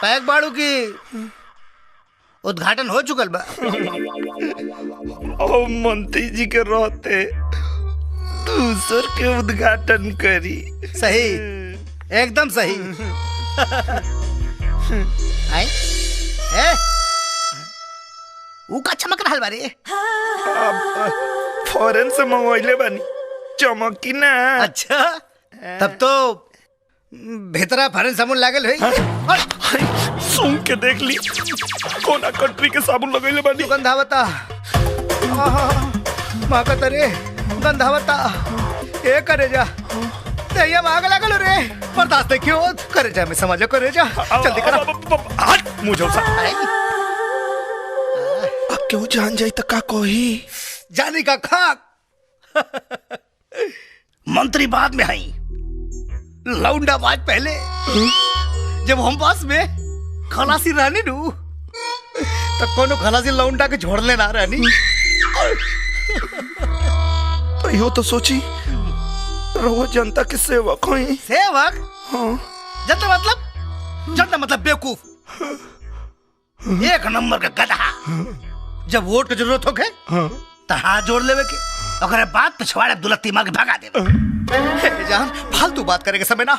O: पैक बाड़ू की उद्घाटन हो चुकल बा।
V: ओ मंत्री जी के रहते दूसर के उद्घाटन करी।
O: सही, एकदम सही। आई ए ऊ का चमक रहल बारे।
V: फॉरेन से मंगवाइले बानी, चमकी ना।
O: अच्छा, तब तो भीतरा फॉरेन साबुन लागल है।
V: सुन के देख ली, कोना कंट्री के साबुन लगैले बानी।
O: गंधावता माका तरे गंधावता ए करे जा तेया आग लागल रे। बर्दाश्त नहीं क्यों करे जा, मैं समझो करे जा। जल्दी कर
V: हट मुझे अब क्यों जान जाई त का कोही
O: जानी का खाक। मंत्री बाद में आई, लौंडा बाज पहले। जब हम पास में खलासी रहनी नू तो कोनो खलासी लौंडा के छोड़ लेना रहनी।
V: यो तो सोची रोज जनता के सेवक होई।
O: सेवक? हाँ। जनता मतलब बेवकूफ, एक नंबर का गधा। जब वोट की जरूरत होके तो हाथ जोड़ लेवे के, अगर बात पिछवाड़े दुलत दिमाग भगा देवे। जान फालतू बात करेंगे समय ना,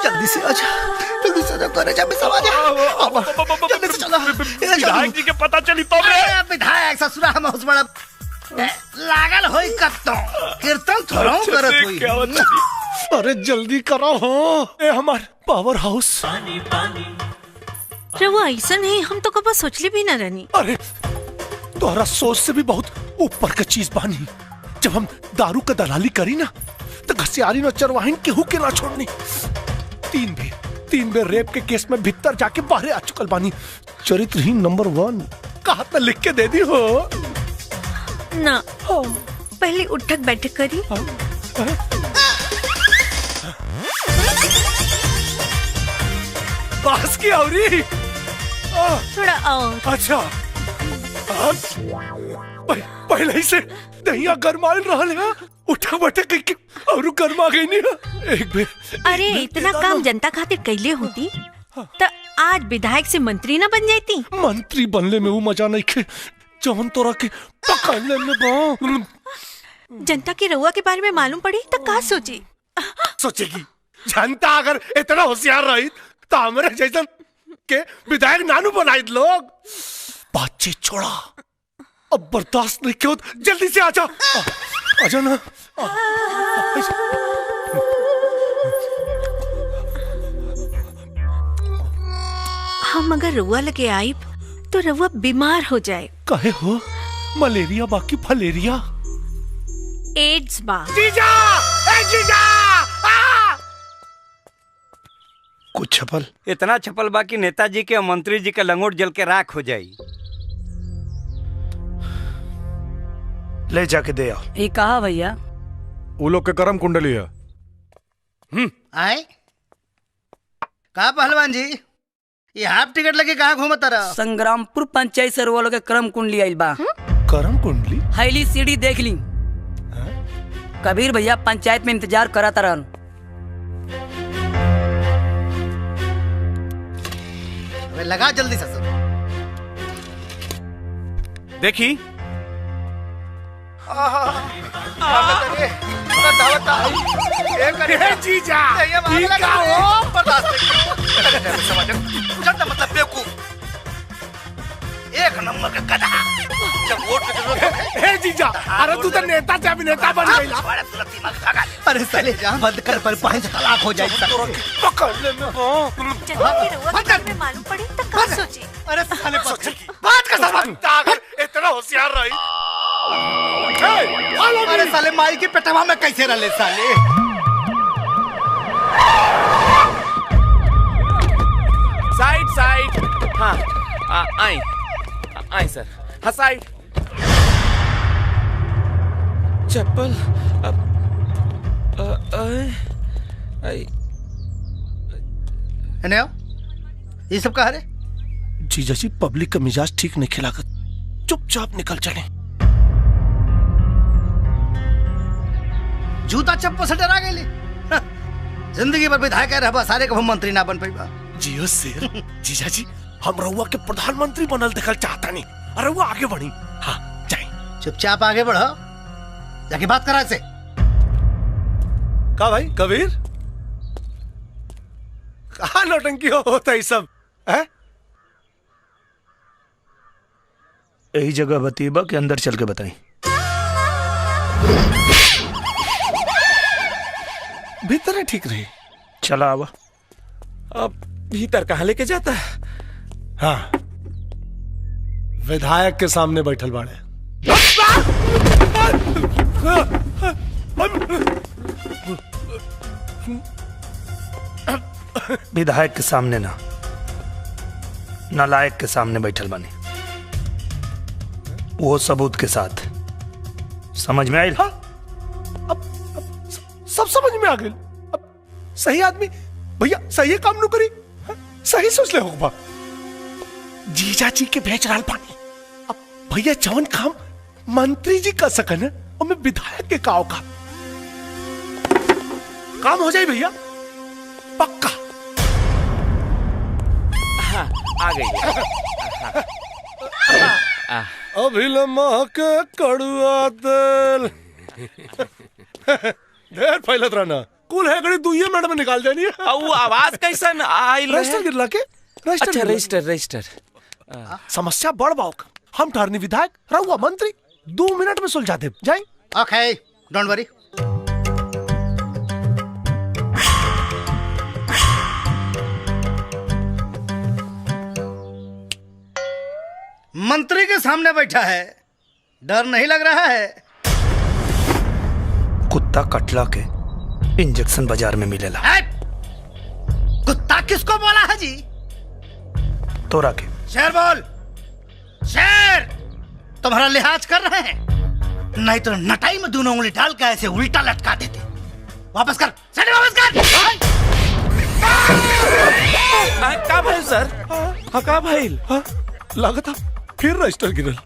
O: जल्दी से आजा, जल्दी से आजा करे जा, मिसल आजा। जल्दी से चलो।
V: विधायक जी के पता चली तो
O: विधायक ससुरा हम उस बड़ा लागल होई कत्तो कीर्तन थोड़ा करत होई।
V: अरे जल्दी करो हो, ए हमार पावर हाउस।
G: रवा ऐसा नहीं, हम तो कब सोचले भी ना रहनी।
V: अरे तोहरा सोच से भी बहुत ऊपर का चीज बानी। जब हम दारू का दलाली करी ना तो घसियारी न चरवाहिन केहू के ना छोड़नी। तीन बेर रेप के केस में भीतर जाके बाहर आ चुकल बानी। चरित्रहीन नंबर 1 कहा तो लिख के दे दी हो
G: ना। पहले उठक बैठक करी।
V: बास की औरी
G: थोड़ा और।
V: अच्छा पहले ही से दहिया गरमाल रहल है, उठा बैठक करके और गरमा गई नहीं। एक बेर
G: अरे इतना काम जनता खातिर कैले होती तो आज विधायक से मंत्री ना बन जाती।
V: मंत्री बनले में वो मजा नहीं खे जवन तोरा के पकड़ने में बा।
G: जनता की रउआ के बारे में मालूम पड़ी तो का सोची?
V: सोचेगी जनता अगर इतना होशियार रही तो हमारे जैसन के विधायक नानू बनाई लोग। बातचीत छोड़ा, अब बर्दाश्त नहीं क्यों, जल्दी से आजा। आजा ना।
G: हम अगर रउआ लगे आइब तो रउआ बीमार हो जाए।
V: काहे हो? मलेरिया बाकी फलेरिया?
G: एड्स बा।
V: जीजा! ए जीजा! कुछ छपल?
D: इतना छपल बाकी नेताजी के और मंत्री जी के लंगोट जल के राख हो जाई।
V: ले जाके दे आओ।
J: ये कहा भैया?
H: वो लोग के कर्म कुंडली है।
O: आए कहा पहलवान जी, ये हाफ टिकट लगे कहाँ घूमता रहा?
J: संग्रामपुर पंचायत से वो लोग के कर्म कुंडली आइल बा।
V: कर्म कुंडली?
J: हैली सीढ़ी देख ली। कबीर भैया पंचायत में इंतजार कराता रहन।
O: लगा जल्दी से
S: देखी।
V: जीजा
O: मतलब बेवकूफ, एक नंबर का गधा। जब वोट की जरूरत
V: है जीजा, अरे तू तो नेता से अभिनेता बन गई।
O: अरे साले जा बंद कर, पर पांच तलाक हो जाएगी।
V: पकड़ने में
G: में मालूम पड़ी तो का सोची?
O: अरे साले बात का सबक अगर इतना होशियार रही। अरे साले माई की पेटवा में कैसे रले साले?
S: Side side. हाँ आई आई सर। हाँ साइड। चप्पल
O: ये सब कहा रे?
V: जीजा जी पब्लिक का मिजाज ठीक नहीं खिलाकर चुपचाप निकल चले।
O: जूता चप्पल से डरा गई। जिंदगी भर विधायक रहबा सारे कभी मंत्री ना बन पाइबा।
K: जियो शेर जीजा जी, हम रउआ के प्रधानमंत्री बनल देखल चाहता नहीं। अरे रउआ आगे बढ़ी। हाँ जाए।
O: चुपचाप आगे बढ़ो, जाके बात करा से।
K: का भाई कबीर, कहाँ नौटंकी होता है सब है?
V: यही जगह बतीबा के अंदर चल के बताई।
K: भीतर है ठीक रही।
V: चला आवा।
C: अब भीतर कहाँ लेके जाता है?
K: हाँ, विधायक के सामने बैठल बाड़े।
V: विधायक के सामने ना, नालायक के सामने बैठल बानी, वो सबूत के साथ। समझ में आयल?
K: हाँ, अब सब समझ में आ गए। अब सही आदमी भैया सही काम नु करी। हाँ, सही सोच ले होगा। जीजा जी के भेज रहा पानी। अब भैया जवन काम मंत्री जी कर सकन है, और मैं विधायक के काव का काम हो जाए भैया, पक्का।
C: हाँ, आ गई।
K: अभिलमा के कड़ुआ तेल ढेर फैलत रहना। कुल है गड़ी 2 मिनट में निकाल जानी है।
C: वो आवाज कैसन आइल?
K: रजिस्टर गिरला के?
C: अच्छा रजिस्टर।
K: समस्या बड़ बाउक। हम ठहरनी विधायक, रहुआ मंत्री, 2 मिनट में सुलझा दे। जाए।
O: ओके, डोंट वरी। मंत्री के सामने बैठा है, डर नहीं लग रहा है?
V: कुत्ता कटला के इंजेक्शन बाजार में मिलेला।
O: कुत्ता किसको बोला है जी?
V: तोरा के।
O: शेर बोल, शेर। तुम्हारा लिहाज कर रहे हैं, नहीं तो नटाई में दोनों उंगली डाल के ऐसे उल्टा लटका देते। वापस कर, शेर वापस कर।
C: का भाई सर? हाँ का भाई?
K: लागत फिर रजिस्टर गिरल।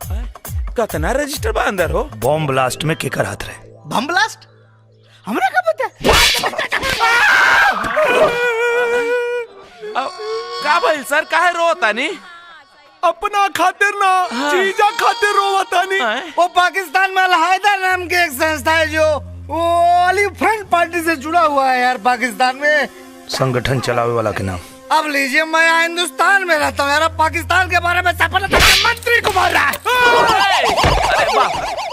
C: कतना रजिस्टर बा अंदर हो?
V: बॉम्ब ब्लास्ट में केकर हाथ रहे?
O: Bomb blast? हमरा का पता?
C: का भाई सर, काहे रोता नहीं?
K: अपना खातिर ना, जीजा खातिर रोवता नहीं।
O: वो पाकिस्तान में अलहायदा नाम की एक संस्था है जो वो एलिफेंट पार्टी से जुड़ा हुआ है यार, पाकिस्तान में
V: संगठन चलावे वाला के नाम।
O: अब लीजिए, मैं यहाँ हिंदुस्तान में रहता हूँ यार, पाकिस्तान के बारे में सफल मंत्री को बोल रहा है।
C: अरे वाह,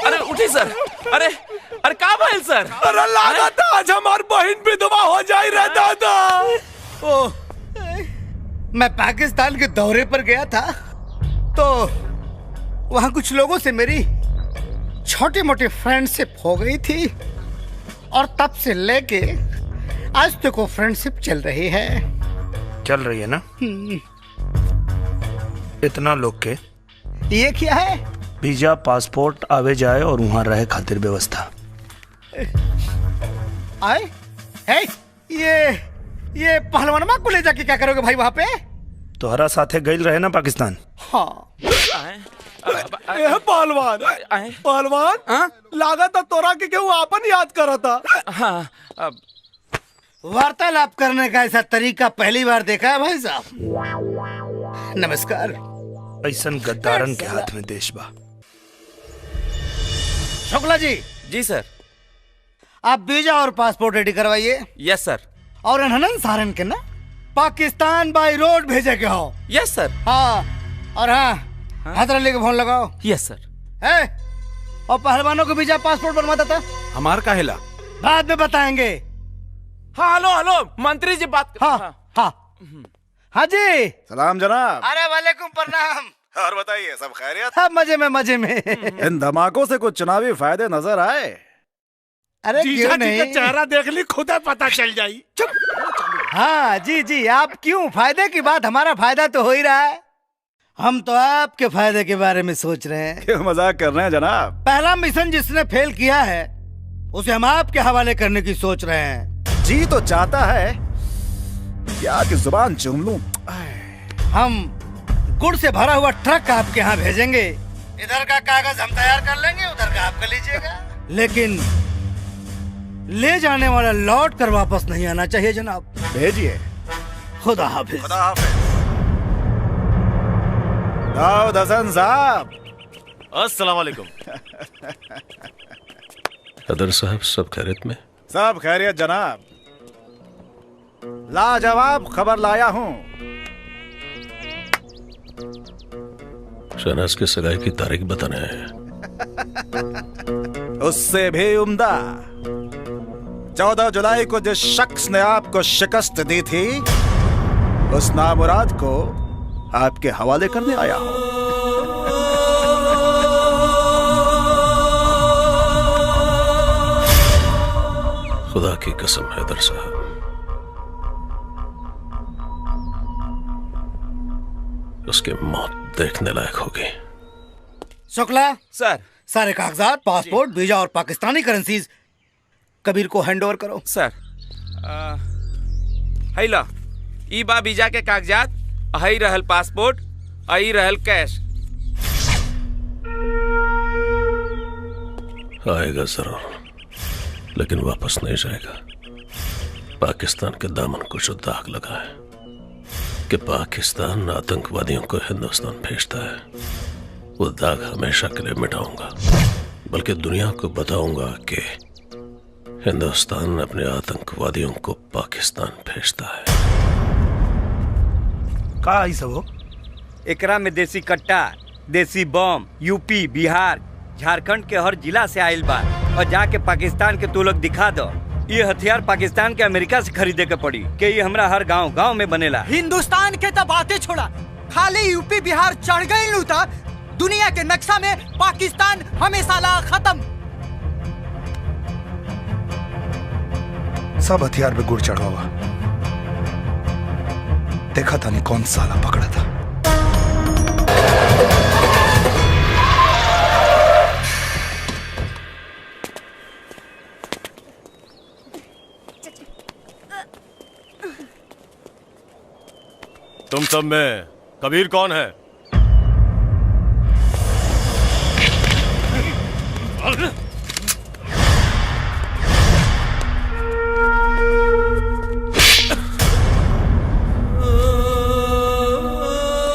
C: अरे उठी सर। अरे का भाई सर?
K: अरे लगा था आज हमारी बहन विधवा हो जाए रहता था।
O: ओ, मैं पाकिस्तान के दौरे पर गया था, तो वहाँ कुछ लोगों से मेरी छोटी मोटी फ्रेंडशिप हो गई थी, और तब से लेके आज तक वो फ्रेंडशिप चल रही है।
V: चल रही है ना? इतना लोग के
O: ये क्या है?
V: वीजा, पासपोर्ट, आवे जाए और वहाँ रहे खातिर व्यवस्था।
O: आए? है? ये पहलवानमा को ले जाके क्या करोगे भाई वहाँ पे?
V: तोहरा साथे गइल रहे ना पाकिस्तान?
O: हाँ।
K: पहलवान लागा था तोरा के क्यों आपन याद करा था।
C: हाँ,
O: वार्तालाप करने का ऐसा तरीका पहली बार देखा है भाई साहब। नमस्कार।
V: ऐसन गद्दारन के हाथ में देश बा।
O: शुक्ला जी।
C: जी सर।
O: आप वीजा और पासपोर्ट रेडी करवाइए।
C: यस सर।
O: और अनहनन सारन के ना पाकिस्तान बाई रोड भेजे के हो।
C: यस सर।
O: हाँ, और हाँ, हैदर अली को फोन लगाओ।
C: यस सर।
O: है? और पहलवानों को वीजा पासपोर्ट बनवा देता।
E: हमार का हिला
O: बाद में बताएंगे।
C: हाँ हेलो मंत्री जी बात।
O: हाँ जी।
P: सलाम जनाब।
O: अरे वालेकुम प्रणाम।
P: और बताइए सब खैरियत?
O: सब मजे में।
P: इन धमाकों से कुछ चुनावी फायदे नजर आए?
O: अरे क्यों नहीं?
K: का चेहरा देख ली, खुद पता चल जाई।
O: हाँ जी, आप क्यों? फायदे की बात, हमारा फायदा तो हो ही रहा है। हम तो आपके फायदे के बारे में सोच रहे हैं।
P: क्यों मजाक कर रहे हैं जनाब?
O: पहला मिशन जिसने फेल किया है उसे हम आपके हवाले करने की सोच रहे हैं।
P: जी तो चाहता है कि आपकी जुबान चूम लूं।
O: हम गुड़ से भरा हुआ ट्रक आपके यहाँ भेजेंगे। इधर का कागज हम तैयार कर लेंगे, उधर का आप कर लीजिएगा। लेकिन ले जाने वाला लौट कर वापस नहीं आना चाहिए जनाब।
P: भेजिए।
O: खुदा हाफिज।
P: खुदा हाफिज। दाऊद हसन साहब।
I: अस्सलाम वालेकुम।
Q: अदर साहब सब खैरियत में?
P: सब खैरियत जनाब। लाजवाब खबर लाया हूँ।
Q: शहनाज की सगाई की तारीख बताने आए हैं।
P: उससे भी उम्दा 14 जुलाई को जिस शख्स ने आपको शिकस्त दी थी उस नामुराद को आपके हवाले करने आया हूं।
Q: खुदा की कसम हैदर साहब, उसकी मौत देखने लायक होगी।
O: शुक्ला
C: सर,
O: सारे कागजात, पासपोर्ट, वीजा और पाकिस्तानी करेंसीज कबीर को हैंड ओवर करो।
C: सर, हई ला, ई बा वीजा के कागजात, हई रहल पासपोर्ट, हई रहल कैश।
Q: आएगा जरूर, लेकिन वापस नहीं जाएगा। पाकिस्तान के दामन को जो दाग लगा है कि पाकिस्तान आतंकवादियों को हिंदुस्तान भेजता है, वो दाग हमेशा के लिए मिटाऊंगा। बल्कि दुनिया को बताऊंगा कि हिंदुस्तान अपने आतंकवादियों को पाकिस्तान भेजता है।
O: का ही सब हो?
D: एकरा में देसी कट्टा, देसी बम यूपी, बिहार, झारखंड के हर जिला से आयल बा। और जाके पाकिस्तान के तू लोग दिखा दो। ये हथियार पाकिस्तान के अमेरिका से खरीदे के पड़ी कि ये हमरा हर गांव गांव में बनेला।
J: हिंदुस्तान के तो बातें छोड़ा, खाली यूपी बिहार चढ़ गई लूटा, दुनिया के नक्शा में पाकिस्तान हमेशा ला खत्म।
V: सब हथियार पे गुड़ चढ़ा हुआ। देखा था नहीं कौन साला पकड़ा था।
I: तुम सब में कबीर कौन है?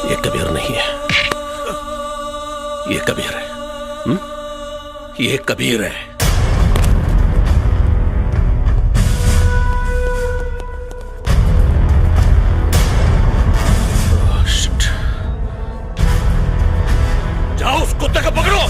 Q: ये कबीर नहीं है, ये कबीर है। ये कबीर है।
I: जाओ उस कुत्ते को पकड़ो।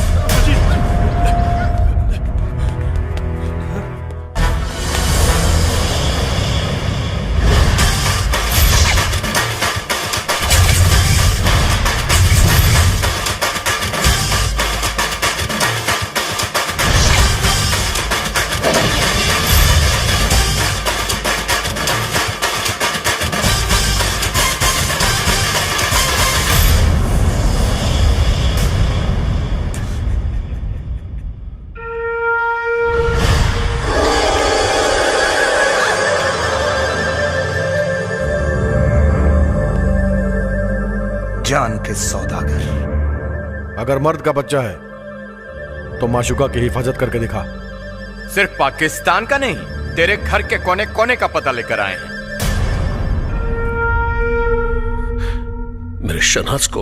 V: जान के सौदागर।
H: अगर मर्द का बच्चा है तो माशुका की हिफाजत करके दिखा।
S: सिर्फ पाकिस्तान का नहीं, तेरे घर के कोने कोने का पता लेकर आए हैं।
Q: मेरे शहनाज को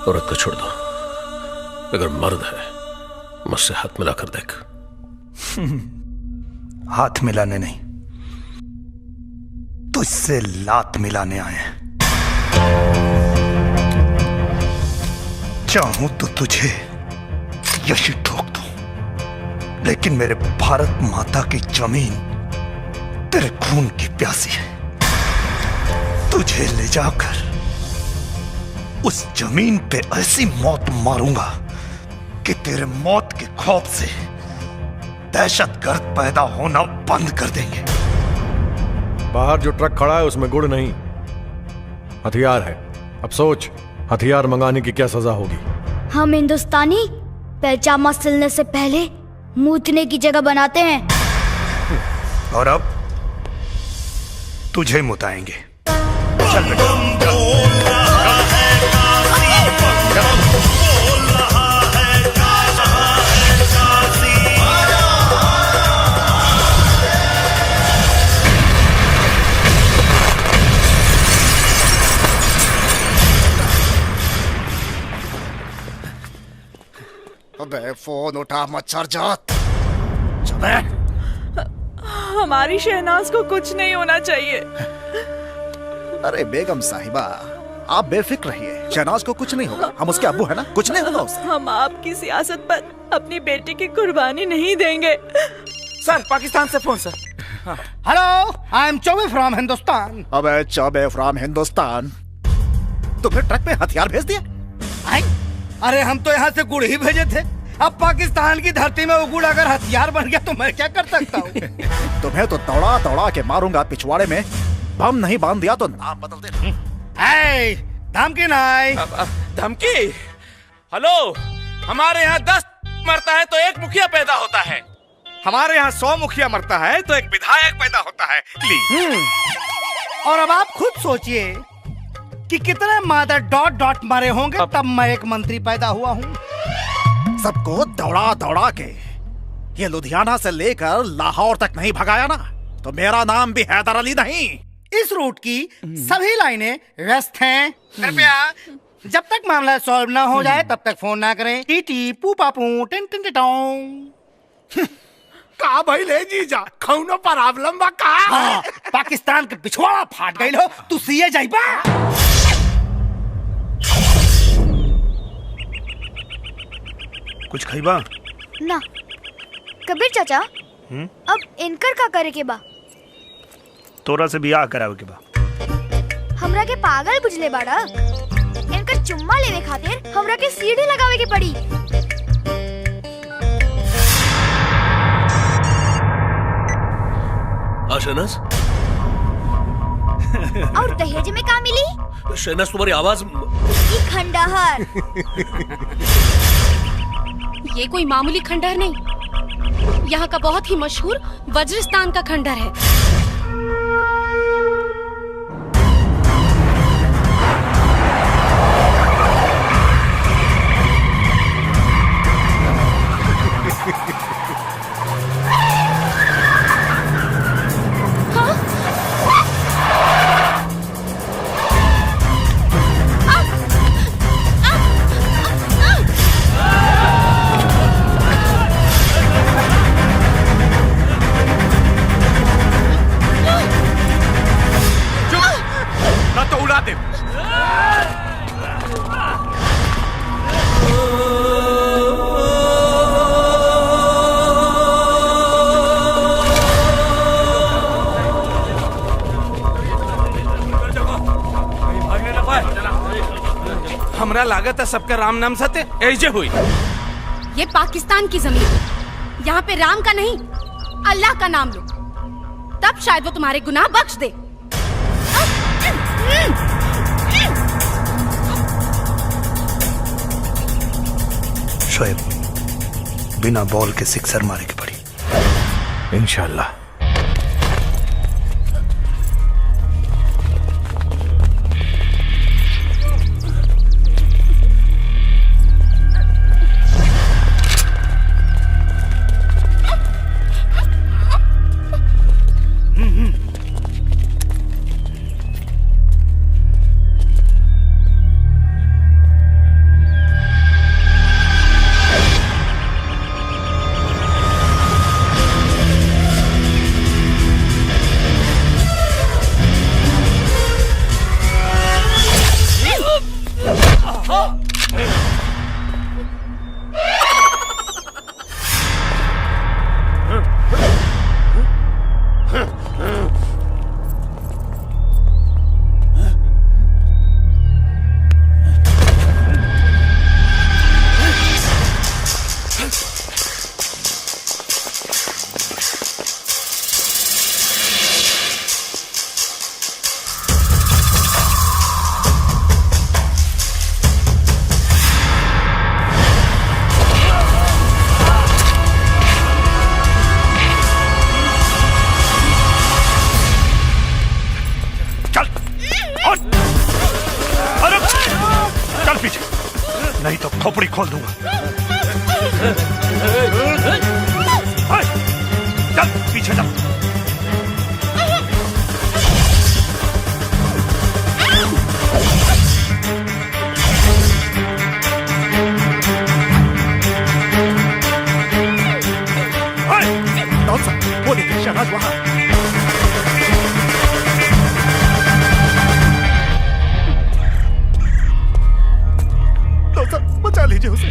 Q: औरत को छोड़ दो। अगर मर्द है मुझसे हाथ मिलाकर देख।
V: हाथ मिलाने नहीं, तुझसे लात मिलाने आए हैं। चाहूं तो तुझे यही ठोक दूं, लेकिन मेरे भारत माता की जमीन तेरे खून की प्यासी है। तुझे ले जाकर उस जमीन पे ऐसी मौत मारूंगा कि तेरे मौत के खौफ से दहशतगर्द पैदा होना बंद कर देंगे।
H: बाहर जो ट्रक खड़ा है उसमें गुड़ नहीं, हथियार है। अब सोच, हथियार मंगाने की क्या सजा होगी।
U: हम हिंदुस्तानी पैजामा सिलने से पहले मूतने की जगह बनाते हैं।
V: और अब तुझे मुताएंगे। चल बेटा।
P: अबे फोन उठा मच्छर जात। चले।
B: हमारी शहनाज को कुछ नहीं होना चाहिए।
P: अरे बेगम साहिबा, आप बेफिक्र रहिए, शहनाज को कुछ नहीं होगा। हम उसके अब्बू है ना, कुछ नहीं होगा उसे।
B: हम आपकी सियासत पर अपनी बेटी की कुर्बानी नहीं देंगे।
C: सर, पाकिस्तान से phone sir.
O: Hello, I am Choubey from Hindustan.
P: अबे चौबे फ्रॉम हिंदुस्तान, तुमने ट्रक में हथियार भेज दिया?
O: अरे हम तो यहाँ से गुड़ ही भेजे थे। अब पाकिस्तान की धरती में वो गुड़ अगर हथियार बन गया तो मैं क्या कर सकता हूँ?
P: तुम्हें तो दौड़ा दौड़ा के मारूंगा। पिछवाड़े में बम नहीं बांध दिया तो नाम बदल देना।
O: धमकी नहीं।
C: धमकी? हेलो, हमारे यहाँ 10 मरता है तो एक मुखिया पैदा होता है।
M: हमारे यहाँ 100 मुखिया मरता है तो एक विधायक पैदा होता है।
O: और अब आप खुद सोचिए कि कितने मादर डॉट डॉट मरे होंगे तब मैं एक मंत्री पैदा हुआ हूँ।
P: सबको दौड़ा दौड़ा के ये लुधियाना से लेकर लाहौर तक नहीं भगाया ना, तो मेरा नाम भी हैदर अली नहीं।
O: इस रूट की सभी लाइनें व्यस्त हैं। कृपया जब तक मामला सॉल्व ना हो जाए तब तक फोन ना करें। टीटी पूपा पू टिन टिन टिटों।
K: का भाई ले जीजा, कौनो प्रॉब्लम बा का?
O: हाँ, पाकिस्तान के पिछवाड़ा फाट गई हो, तू सीए जाइबा।
V: कुछ खइबा?
U: ना कबीर चाचा, अब इनकर का करे के बा?
V: तोरा से बियाह करावे के बा।
U: हमरा के पागल बुझले बाड़ा? इनकर चुम्मा लेवे खातिर हमरा के सीढ़ी लगावे के पड़ी।
Q: शहनाज,
U: और दहेज में का मिली?
Q: शहनाज तुम्हारी आवाज
U: खंडहर।
F: ये कोई मामूली खंडहर नहीं, यहाँ का बहुत ही मशहूर वज्रस्तान का खंडहर है।
C: हमरा लागत है सबका राम नाम सत्य ऐसे हुई।
F: ये पाकिस्तान की जमीन है, यहाँ पे राम का नहीं अल्लाह का नाम लो, तब शायद वो तुम्हारे गुनाह बख्श दे।
V: शोएब, बिना बॉल के सिक्सर मारे की पड़ी। इंशाल्लाह। नहीं तो खोपड़ी खोल दूंगा। चल पीछे चल।
M: बचा लीजिए उसे।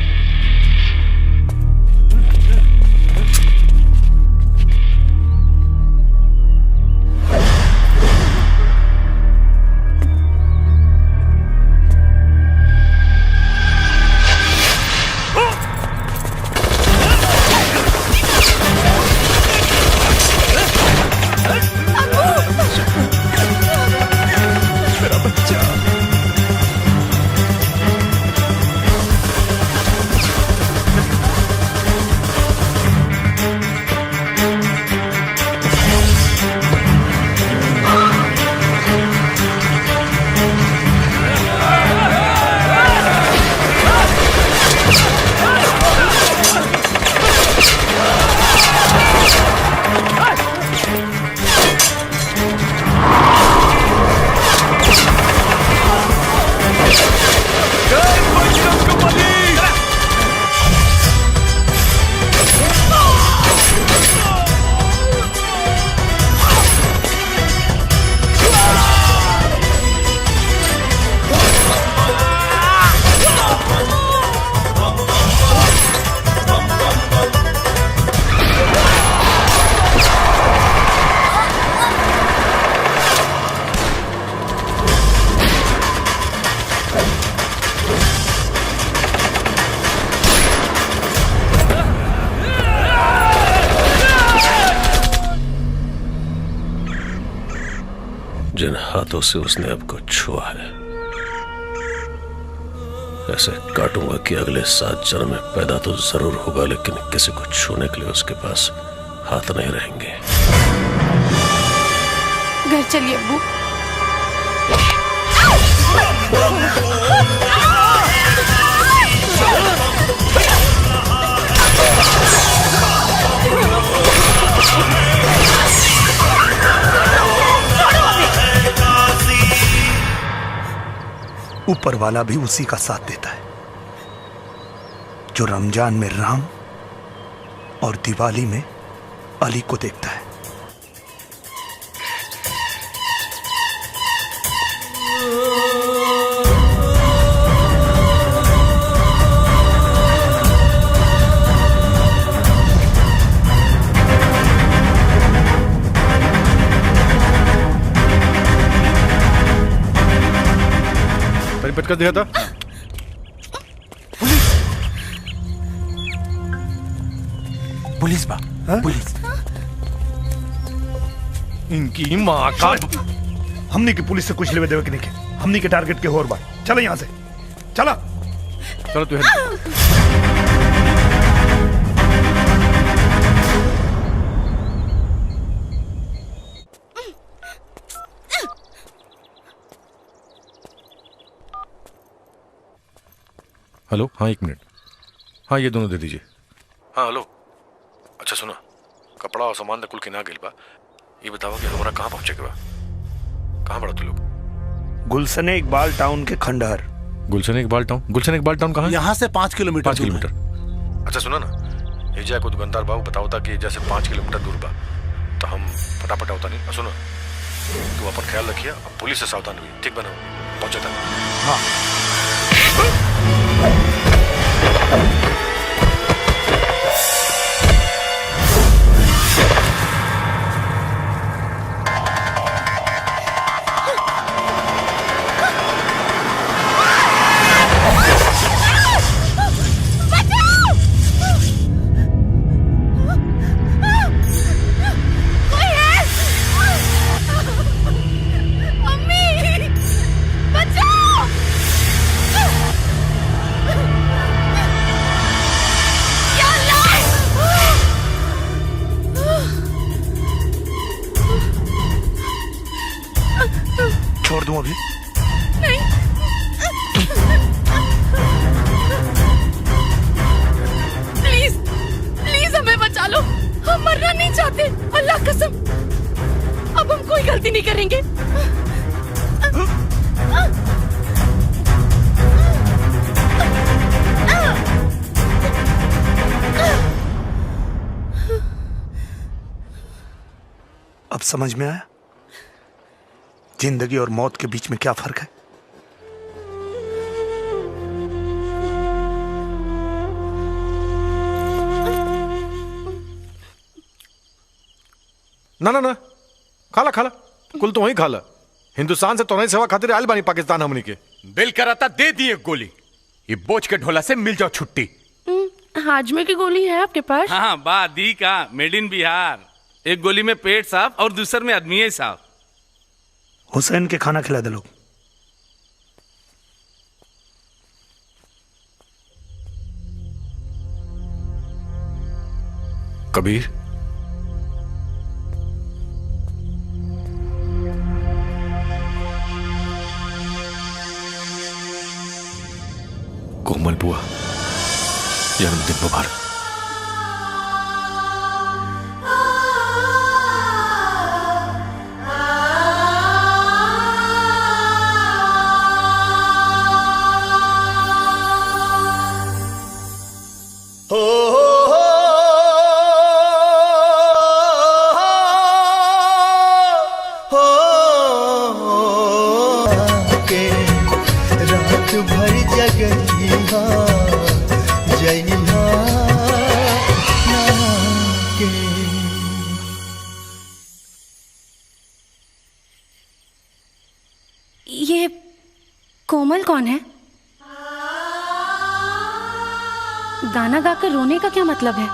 Q: जिन हाथों से उसने आपको छुआ है, ऐसे काटूंगा कि अगले 7 जन्म में पैदा तो जरूर होगा, लेकिन किसी को छूने के लिए उसके पास हाथ नहीं रहेंगे।
W: घर चलिए अब्बू।
V: ऊपर वाला भी उसी का साथ देता है जो रमजान में राम और दिवाली में अली को देखता है।
H: रिपीट कर दिया था।
V: पुलिस बा, पुलिस।
H: इनकी माँ का
V: हमने की पुलिस से कुछ लेवे देवे कि नहीं के, हमने के टारगेट के और बात। चलो यहाँ से, चला।
H: चलो तू हेलो। हाँ 1 मिनट। हाँ ये दोनों दे दीजिए। हाँ हेलो। अच्छा सुनो, कपड़ा और सामान कुल किना गेल बा, ये बताओ कि हमारा कहाँ पहुँचे के बा? कहाँ बड़ा तू लोग?
V: गुलशन इकबाल टाउन के खंडहर।
H: गुलशन इकबाल टाउन? गुलशन इकबाल टाउन कहाँ है?
R: यहाँ से 5 किलोमीटर।
H: 5 किलोमीटर। अच्छा सुनो ना, ये को दुकानदार बाबू बताओ था कि जैसे 5 किलोमीटर दूर बा, तो हम फटाफट होता नहीं। सुनो, तू अपन ख्याल रखिए, पुलिस से सावधान हुई, ठीक बना? पहुँचा था। हाँ।
V: छोड़ दूं अभी?
W: नहीं। प्लीज प्लीज हमें बचा लो, हम मरना नहीं चाहते, अल्लाह कसम। अब हम कोई गलती नहीं करेंगे।
V: अब समझ में आया जिंदगी और मौत के बीच में क्या फर्क है?
P: ना ना ना, खाला खाला, कुल तो वही खाला। हिंदुस्तान से तोहनी सेवा खातिर आयल बानी पाकिस्तान हमनी के।
S: दिल कराता दे दिए गोली, ये बोझ के ढोला से मिल जाओ छुट्टी।
W: हाजमे की गोली है आपके पास?
C: हाँ बा दी का, मेड इन बिहार। एक गोली में पेट साफ और दूसर में आदमी साफ।
V: हुसैन के खाना खिला दे लोग।
H: कबीर, कोमल बुआ, जन्मदिन मुबारक।
F: ये कोमल कौन है? गाना गाकर रोने का क्या मतलब है?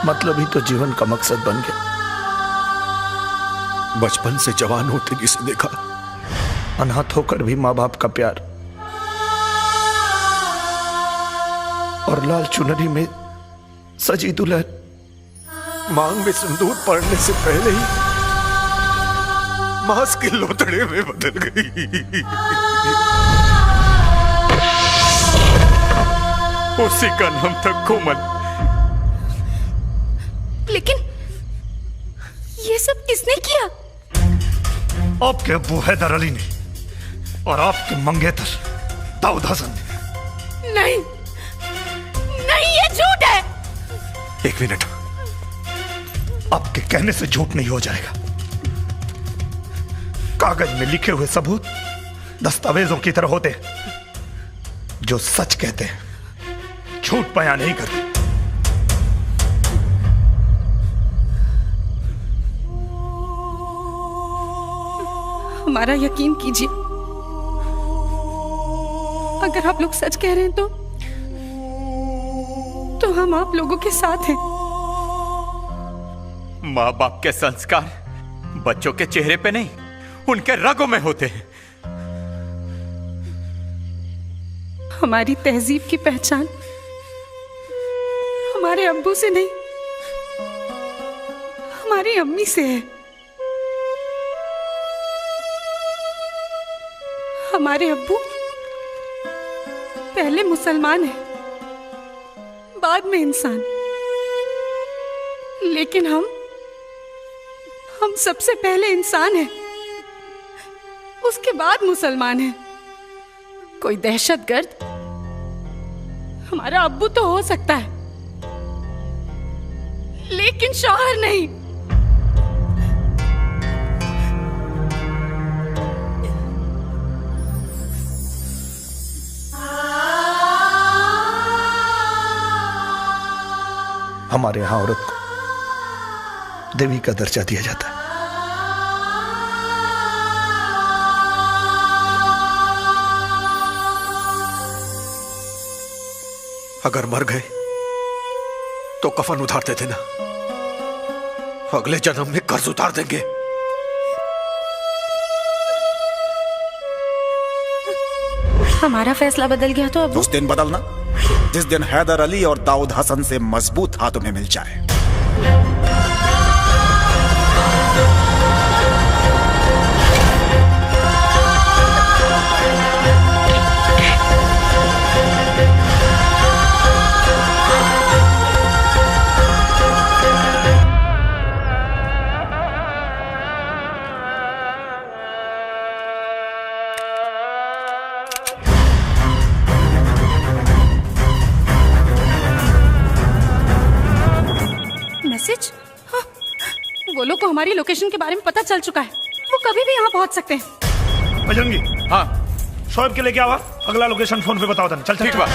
V: मतलब ही तो जीवन का मकसद बन गया। बचपन से जवान होते जिसे देखा, अनाथ होकर भी माँ बाप का प्यार और लाल चुनरी में सजी दुल्हन मांग में सिंदूर पड़ने से पहले ही मांस के लोतड़े में बदल गई।
S: उसी का नाम था कोमल।
F: लेकिन ये सब किसने किया?
V: आपके अब्बू हैदर अली ने और आपके मंगेतर दाऊद हसन ने।
F: नहीं नहीं, ये झूठ है।
V: एक मिनट, आपके कहने से झूठ नहीं हो जाएगा। कागज में लिखे हुए सबूत दस्तावेजों की तरह होते हैं जो सच कहते हैं, झूठ बयान नहीं करते।
F: हमारा यकीन कीजिए, अगर आप लोग सच कह रहे हैं तो हम आप लोगों के साथ हैं।
S: माँ बाप के संस्कार बच्चों के चेहरे पे नहीं, उनके रगों में होते हैं।
F: हमारी तहजीब की पहचान हमारे अब्बू से नहीं, हमारी अम्मी से है। हमारे अब्बू पहले मुसलमान हैं, बाद में इंसान, लेकिन हम सबसे पहले इंसान हैं, उसके बाद मुसलमान हैं। कोई दहशतगर्द हमारा अब्बू तो हो सकता है, लेकिन शौहर नहीं।
V: हमारे यहां औरत को देवी का दर्जा दिया जाता है। अगर मर गए तो कफन उतारते थे ना, अगले जन्म में कर्ज उतार देंगे।
F: हमारा फैसला बदल गया तो अब
P: उस दिन बदलना जिस दिन हैदर अली और दाऊद हसन से मजबूत हाथों में मिल जाए।
F: मैसेज? हाँ, वो लोग को हमारी लोकेशन के बारे में पता चल चुका है, वो कभी भी यहाँ पहुँच सकते हैं।
V: बजरंगी, हाँ, शोएब के लेके आवा, अगला लोकेशन फोन पे बताओ। चल ठीक बा।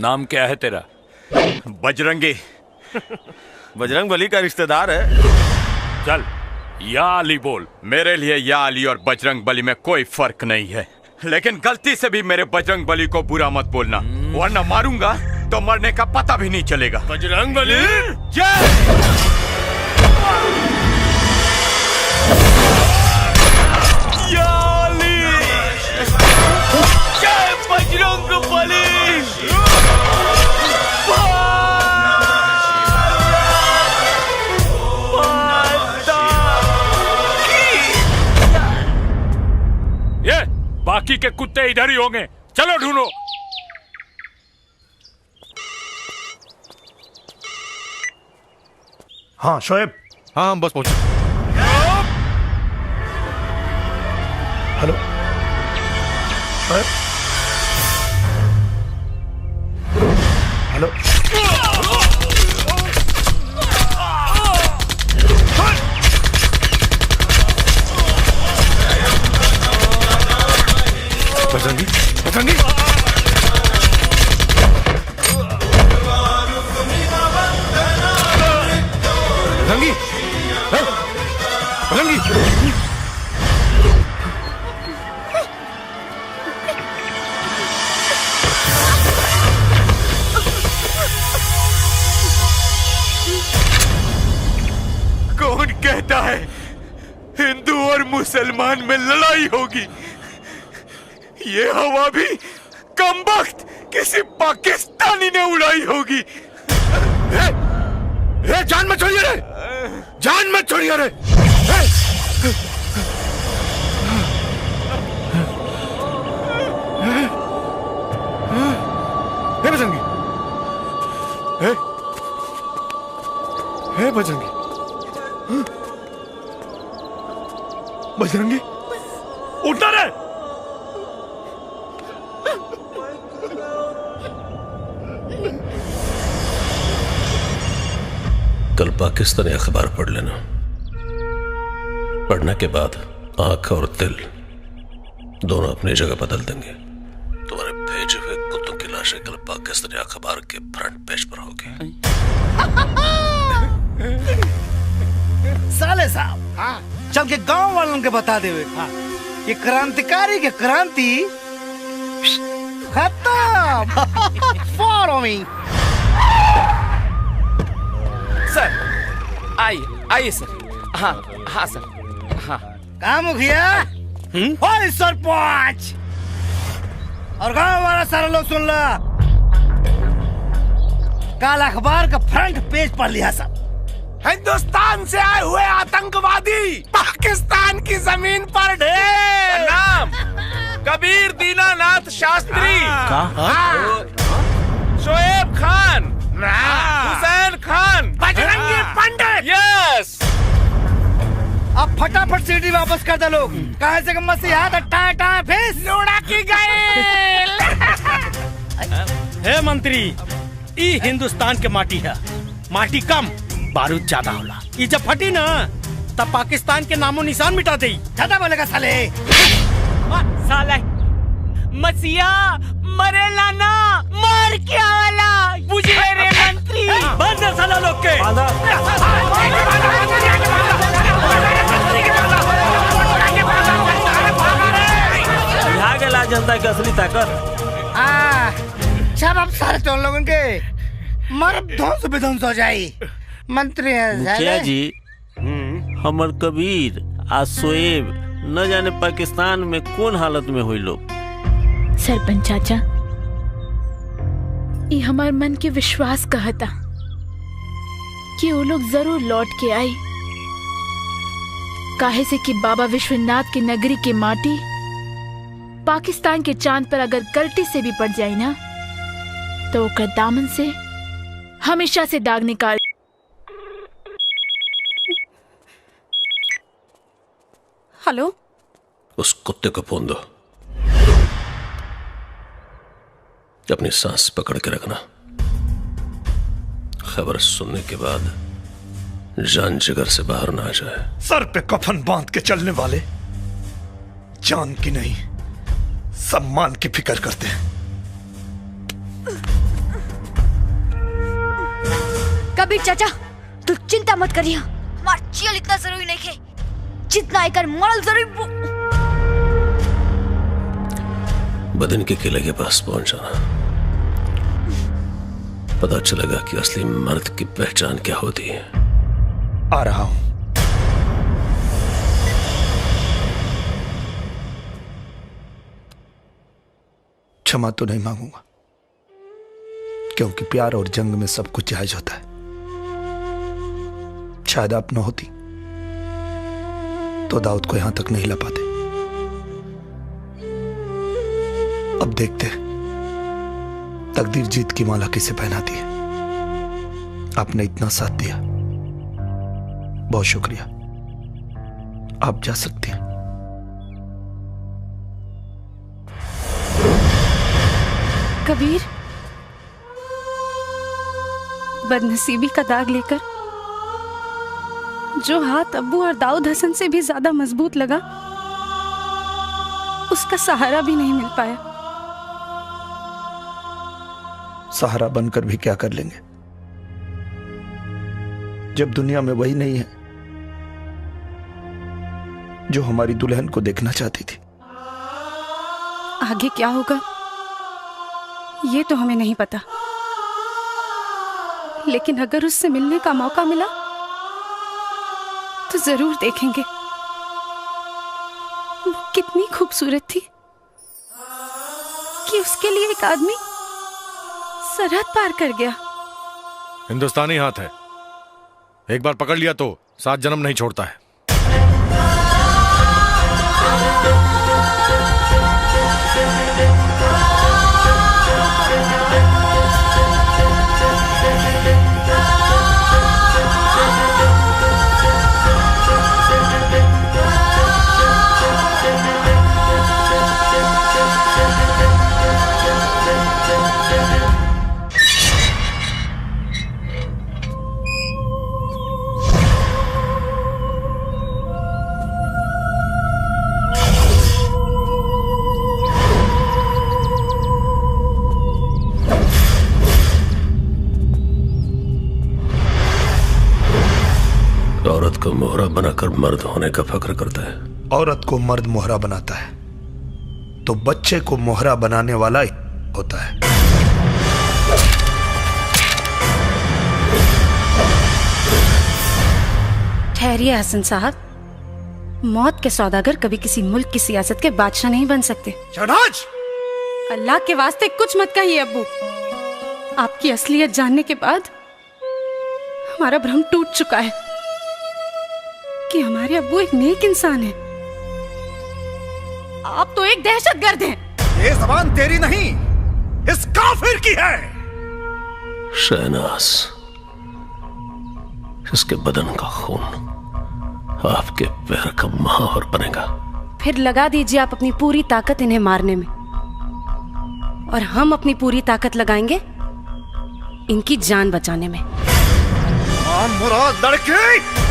A: नाम क्या है तेरा? बजरंगी।
I: बजरंग बली का रिश्तेदार है।
A: चल या अली बोल। मेरे लिए या अली और बजरंग बली में कोई फर्क नहीं है, लेकिन गलती से भी मेरे बजरंग बली को बुरा मत बोलना, वरना मारूंगा तो मरने का पता भी नहीं चलेगा।
I: बजरंग बली
A: जय। या अली, जय बजरंग बली। ये बाकी के कुत्ते इधर ही होंगे, चलो ढूंढो।
V: हाँ शोएब।
H: हाँ हम बस पहुंचे।
V: हेलो शोएब। हेलो
H: बजरंगी, बजरंगी। बजरंगी, बजरंगी।
A: कौन कहता है हिंदू और मुसलमान में लड़ाई होगी? ये हवा भी कमबख्त किसी पाकिस्तानी ने उड़ाई होगी।
V: जान मत छोड़िए रे, जान मत छोड़िए रे।
H: बजरंगी, बजरंगी,
V: बजरंगी उठना रे।
Q: कल पाकिस्तानी अखबार पढ़ लेना। पढ़ने के बाद आंख और दिल दोनों अपनी जगह बदल देंगे। तुम्हारे भेजे हुए कुत्तों की लाशें कल पाकिस्तानी अखबार के फ्रंट पेज पर होगी।
O: साले साहब चल के गांव वालों के बता दे ये क्रांतिकारी के क्रांति खत्म। Follow me.
C: सर आइए सर। हाँ हाँ सर। हाँ
O: कहा मुखिया और सरपंच और गांव वाला सारा लोग सुन ला। कल अखबार का फ्रंट पेज पढ़ लिया सब।
V: हिंदुस्तान से आए हुए आतंकवादी पाकिस्तान की जमीन पर ढेर।
C: नाम कबीर दीनानाथ शास्त्री, शोएब खान, हुसैन खान,
V: बजरंगी पंडित।
C: यस।
O: अब फटाफट सीढ़ी वापस कर दे लोग। कहा से मसीहा टाए टाए फेस
V: लोड़ा की गए।
J: हे मंत्री, ई हिंदुस्तान के माटी है, माटी कम बारूद ज्यादा होला। ये जब फटी ना तब पाकिस्तान के नामो निशान मिटा दे।
O: ज्यादा बोलेगा साले।
J: साले मसीहा मरेला ना, मार क्या वाला बुझे रे मंत्री। बंद है साला लोग के। यहाँ गला जनता की असली ताकत।
O: सब अब सारे तो लोगों के मर ध्वंस विध्वंस हो जाये। मंत्री
E: मुखिया जी, हमर कबीर आ शोएब न जाने पाकिस्तान में कौन हालत में हुई लोग।
W: सरपंच चाचा, ये हमार मन के विश्वास कहता कि वो लोग जरूर लौट के आई। काहे से कि बाबा विश्वनाथ की नगरी की माटी पाकिस्तान के चांद पर अगर गलती से भी पड़ जाए ना तो ओकर दामन से हमेशा से दाग निकाल।
F: हेलो,
Q: उस कुत्ते को फोन दो। अपनी सांस पकड़ के रखना। खबर सुनने के बाद जान जिगर से बाहर ना आ जाए।
V: सर पे कफन बांध के चलने वाले जान की नहीं सम्मान की फिक्र करते हैं।
U: कबीर चाचा तू चिंता मत करिए, हमार चियल इतना जरूरी नहीं है जितना एकर मरल जरूरी।
Q: बदन के किले के पास पहुंचाना, पता चलेगा कि असली मर्द की पहचान क्या होती है।
V: आ रहा हूं। क्षमा तो नहीं मांगूंगा, क्योंकि प्यार और जंग में सब कुछ जायज होता है। शायद आप न होती तो दाऊद को यहां तक नहीं ला पाते। अब देखते हैं तकदीर जीत की माला किसे पहनाती है। आपने इतना साथ दिया, बहुत शुक्रिया। आप जा सकते हैं।
F: कबीर, बदनसीबी का दाग लेकर जो हाथ अब्बू और दाऊद हसन से भी ज्यादा मजबूत लगा, उसका सहारा भी नहीं मिल पाया।
V: सहारा बनकर भी क्या कर लेंगे जब दुनिया में वही नहीं है जो हमारी दुल्हन को देखना चाहती थी।
F: आगे क्या होगा ये तो हमें नहीं पता, लेकिन अगर उससे मिलने का मौका मिला तो जरूर देखेंगे। वो कितनी खूबसूरत थी कि उसके लिए एक आदमी सरहद पार कर गया।
H: हिंदुस्तानी हाथ है, एक बार पकड़ लिया तो 7 जन्म नहीं छोड़ता है।
Q: औरत को मोहरा बनाकर मर्द होने का फक्र करता है।
V: औरत को मर्द मोहरा बनाता है तो बच्चे को मोहरा बनाने वाला ही होता है।
F: ठहरिए हसन साहब, मौत के सौदागर कभी किसी मुल्क की सियासत के बादशाह नहीं बन सकते।
V: शहनाज!
F: अल्लाह के वास्ते कुछ मत कहिए अब्बू। आपकी असलियत जानने के बाद हमारा भ्रम टूट चुका है कि हमारे अब्बू एक नेक इंसान है। आप तो एक दहशतगर्द हैं।
V: ये ज़बान तेरी नहीं, इस काफिर की है।
Q: शहनाज, इसके बदन का खून आपके पैर का महावर बनेगा।
F: फिर लगा दीजिए आप अपनी पूरी ताकत इन्हें मारने में, और हम अपनी पूरी ताकत लगाएंगे इनकी जान बचाने में।
V: मुराद लड़के,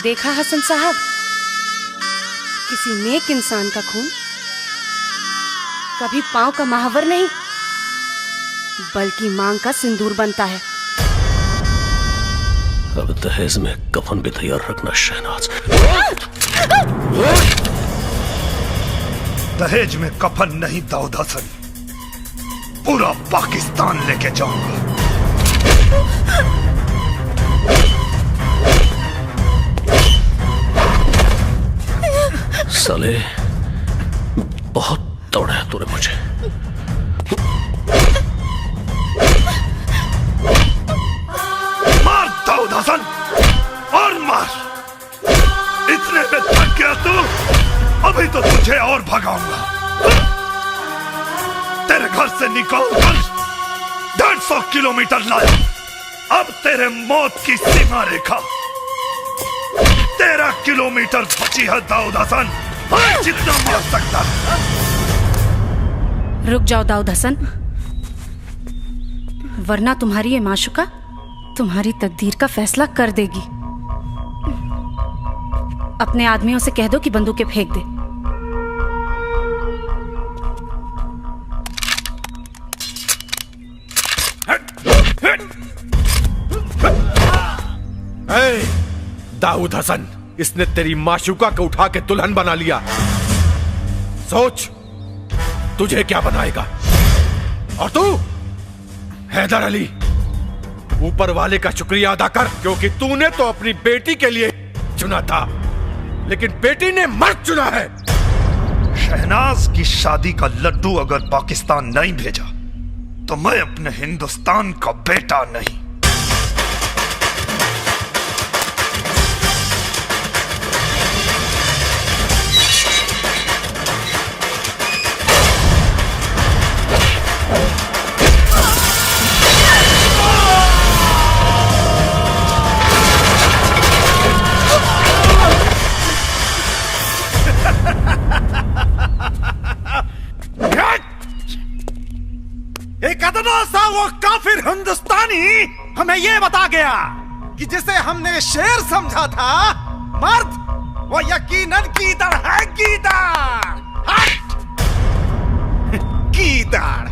F: देखा हसन साहब, किसी नेक इंसान का खून कभी पांव का महावर नहीं बल्कि मांग का सिंदूर बनता है।
Q: अब दहेज में कफन भी तैयार रखना शहनाज।
V: दहेज में कफन नहीं दाऊद हसन, पूरा पाकिस्तान लेके जाऊंगा।
Q: साले, बहुत दौड़ाया तूने मुझे।
V: मार दाऊद हसन और मार। इतने में थक गया तू, अभी तो तुझे और भगाऊंगा। तेरे घर से निकालकर 150 किलोमीटर लाया। अब तेरे मौत की सीमा रेखा 13 किलोमीटर बची है दाऊद हसन। जितना मार सकता।
F: रुक जाओ दाऊद हसन, वरना तुम्हारी ये माशुका तुम्हारी तकदीर का फैसला कर देगी। अपने आदमियों से कह दो कि बंदूकें फेंक दे।
L: दाऊद हसन, इसने तेरी माशूका को उठा के दुल्हन बना लिया। सोच तुझे क्या बनाएगा। और तू हैदर अली, ऊपर वाले का शुक्रिया अदा कर, क्योंकि तूने तो अपनी बेटी के लिए चुना था, लेकिन बेटी ने मर्द चुना है।
V: शहनाज की शादी का लड्डू अगर पाकिस्तान नहीं भेजा तो मैं अपने हिंदुस्तान का बेटा नहीं।
P: सा वो काफिर हिंदुस्तानी हमें ये बता गया कि जिसे हमने शेर समझा था, मर्द वो यकीनन गीदड़ है। गीदड़, हट! गीदड़।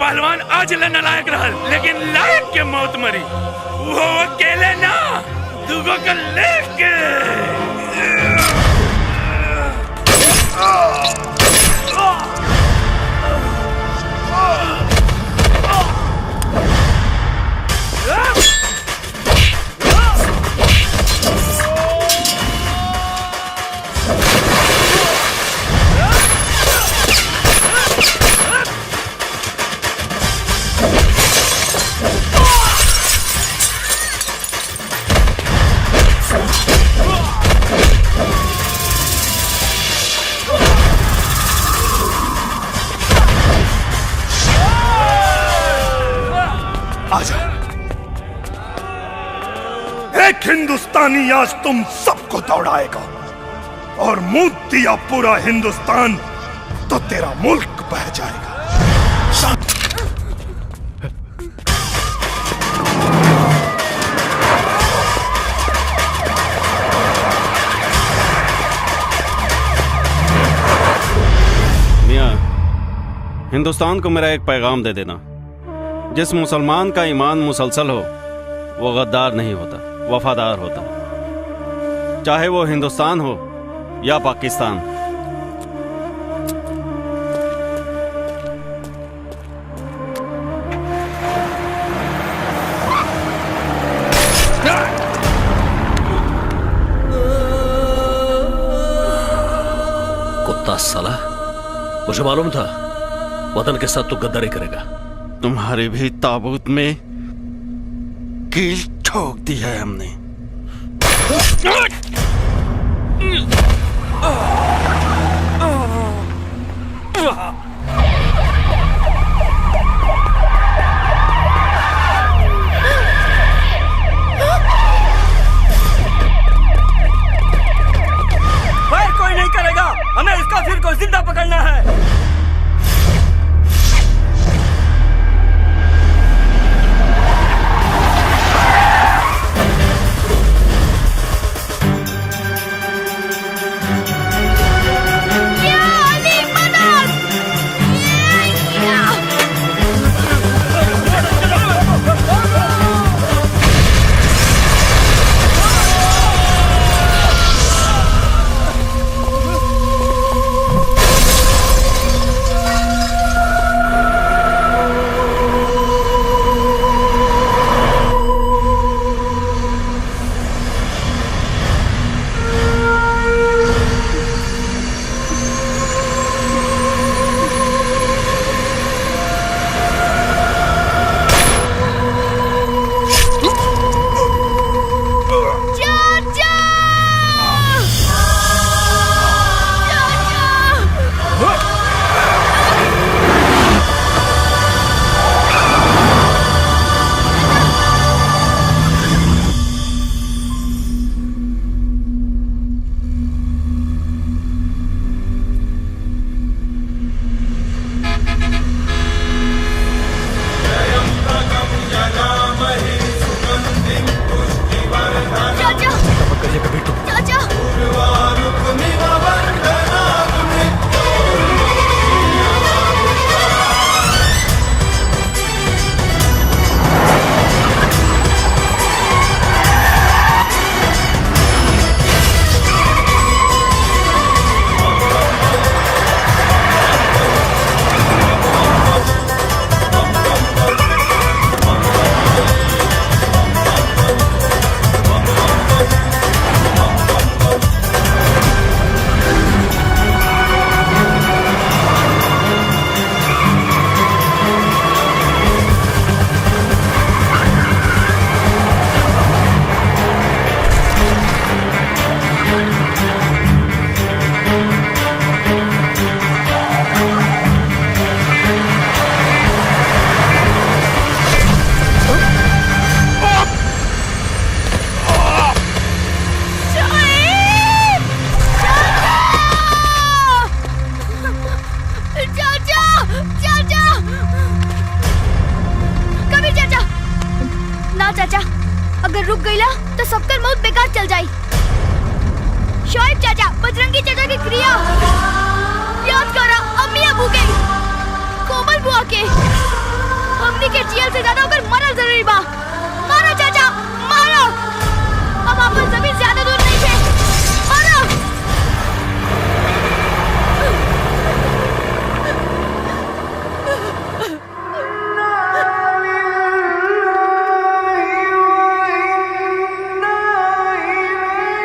N: पहलवान आज ले नालायक रहल, लेकिन लायक के मौत मरी। वो अकेले ना, दुगो के लेके।
V: एक हिंदुस्तानी आज तुम सबको दौड़ाएगा, और मुंह दिया पूरा हिंदुस्तान तो तेरा मुल्क बह जाएगा।
E: मियां, हिंदुस्तान को मेरा एक पैगाम दे देना। जिस मुसलमान का ईमान मुसलसल हो वो गद्दार नहीं होता, वफादार होता, चाहे वो हिंदुस्तान हो या पाकिस्तान।
Q: कुत्ता साला, मुझे मालूम था वतन के साथ तू गद्दारी करेगा।
E: तुम्हारे भी ताबूत में कील ठोक दी है हमने।
J: फायर कोई नहीं करेगा, हमें इसका सिर को जिंदा पकड़ना है।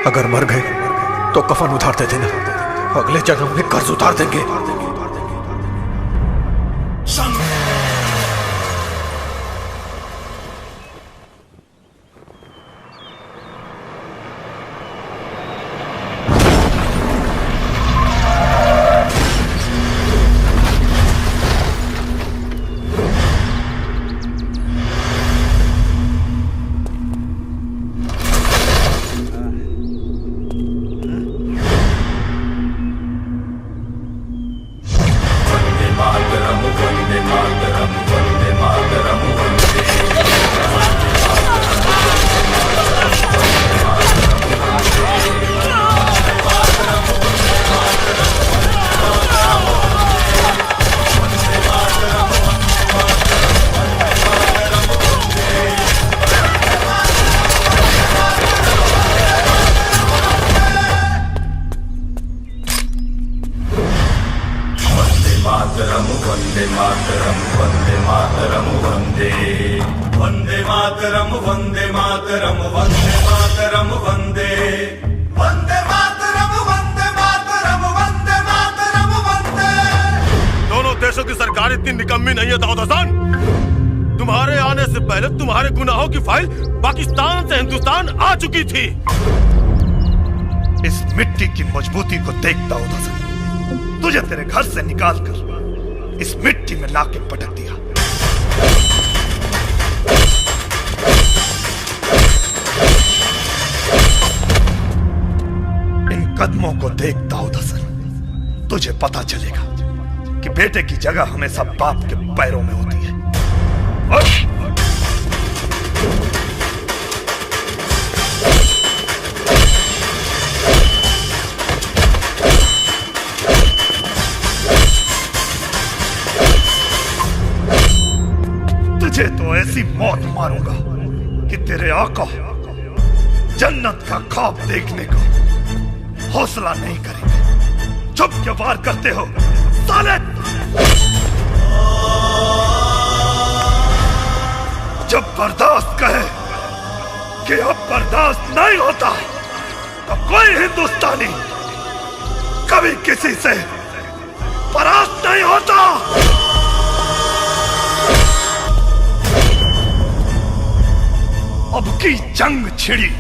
L: अगर मर गए तो कफन उतार दे देना, अगले जन्म में कर्ज उतार देंगे।
V: सरकार इतनी निकम्मी नहीं है दाऊद हसन। तुम्हारे आने से पहले तुम्हारे गुनाहों की फाइल पाकिस्तान से हिंदुस्तान आ चुकी थी। इस मिट्टी की मजबूती को देख दाऊद हसन, तुझे तेरे घर से निकाल कर इस मिट्टी में लाके पटक दिया। इन कदमों को देख दाऊद हसन, तुझे पता चलेगा कि बेटे की जगह हमेशा बाप के पैरों में होती है। तुझे तो ऐसी मौत मारूंगा कि तेरे आका जन्नत का ख्वाब देखने का हौसला नहीं करेंगे। चुप क्यों वार करते हो साले? जब बर्दाश्त कहे कि अब बर्दाश्त नहीं होता तो कोई हिंदुस्तानी कभी किसी से परास्त नहीं होता। अब की जंग छिड़ी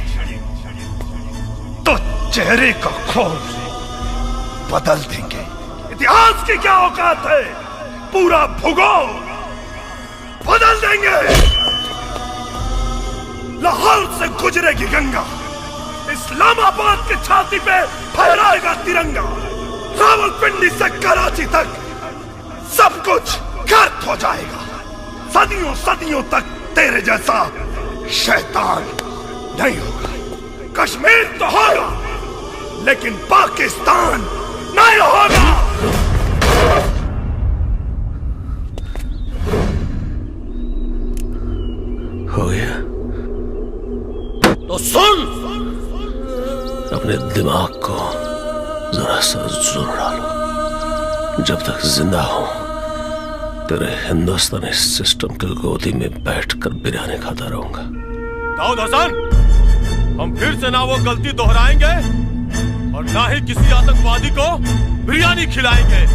V: तो चेहरे का खोल बदल देंगे। इतिहास की क्या औकात है, पूरा भूगोल बदल देंगे। लाहौर से गुजरेगी गंगा, इस्लामाबाद की छाती पे फहराएगा तिरंगा। रावलपिंडी से कराची तक सब कुछ गर्क हो जाएगा। सदियों सदियों तक तेरे जैसा शैतान नहीं होगा। कश्मीर तो होगा लेकिन पाकिस्तान नहीं होगा।
Q: हो गया
V: तो सुन,
Q: अपने दिमाग को जरा सा जोर डालो। जब तक जिंदा हूं तेरे हिंदुस्तानी सिस्टम की गोदी में बैठकर बिरयानी खाता रहूंगा।
V: दाऊद हसन, हम फिर से ना वो गलती दोहराएंगे और ना ही किसी आतंकवादी को बिरयानी खिलाएंगे।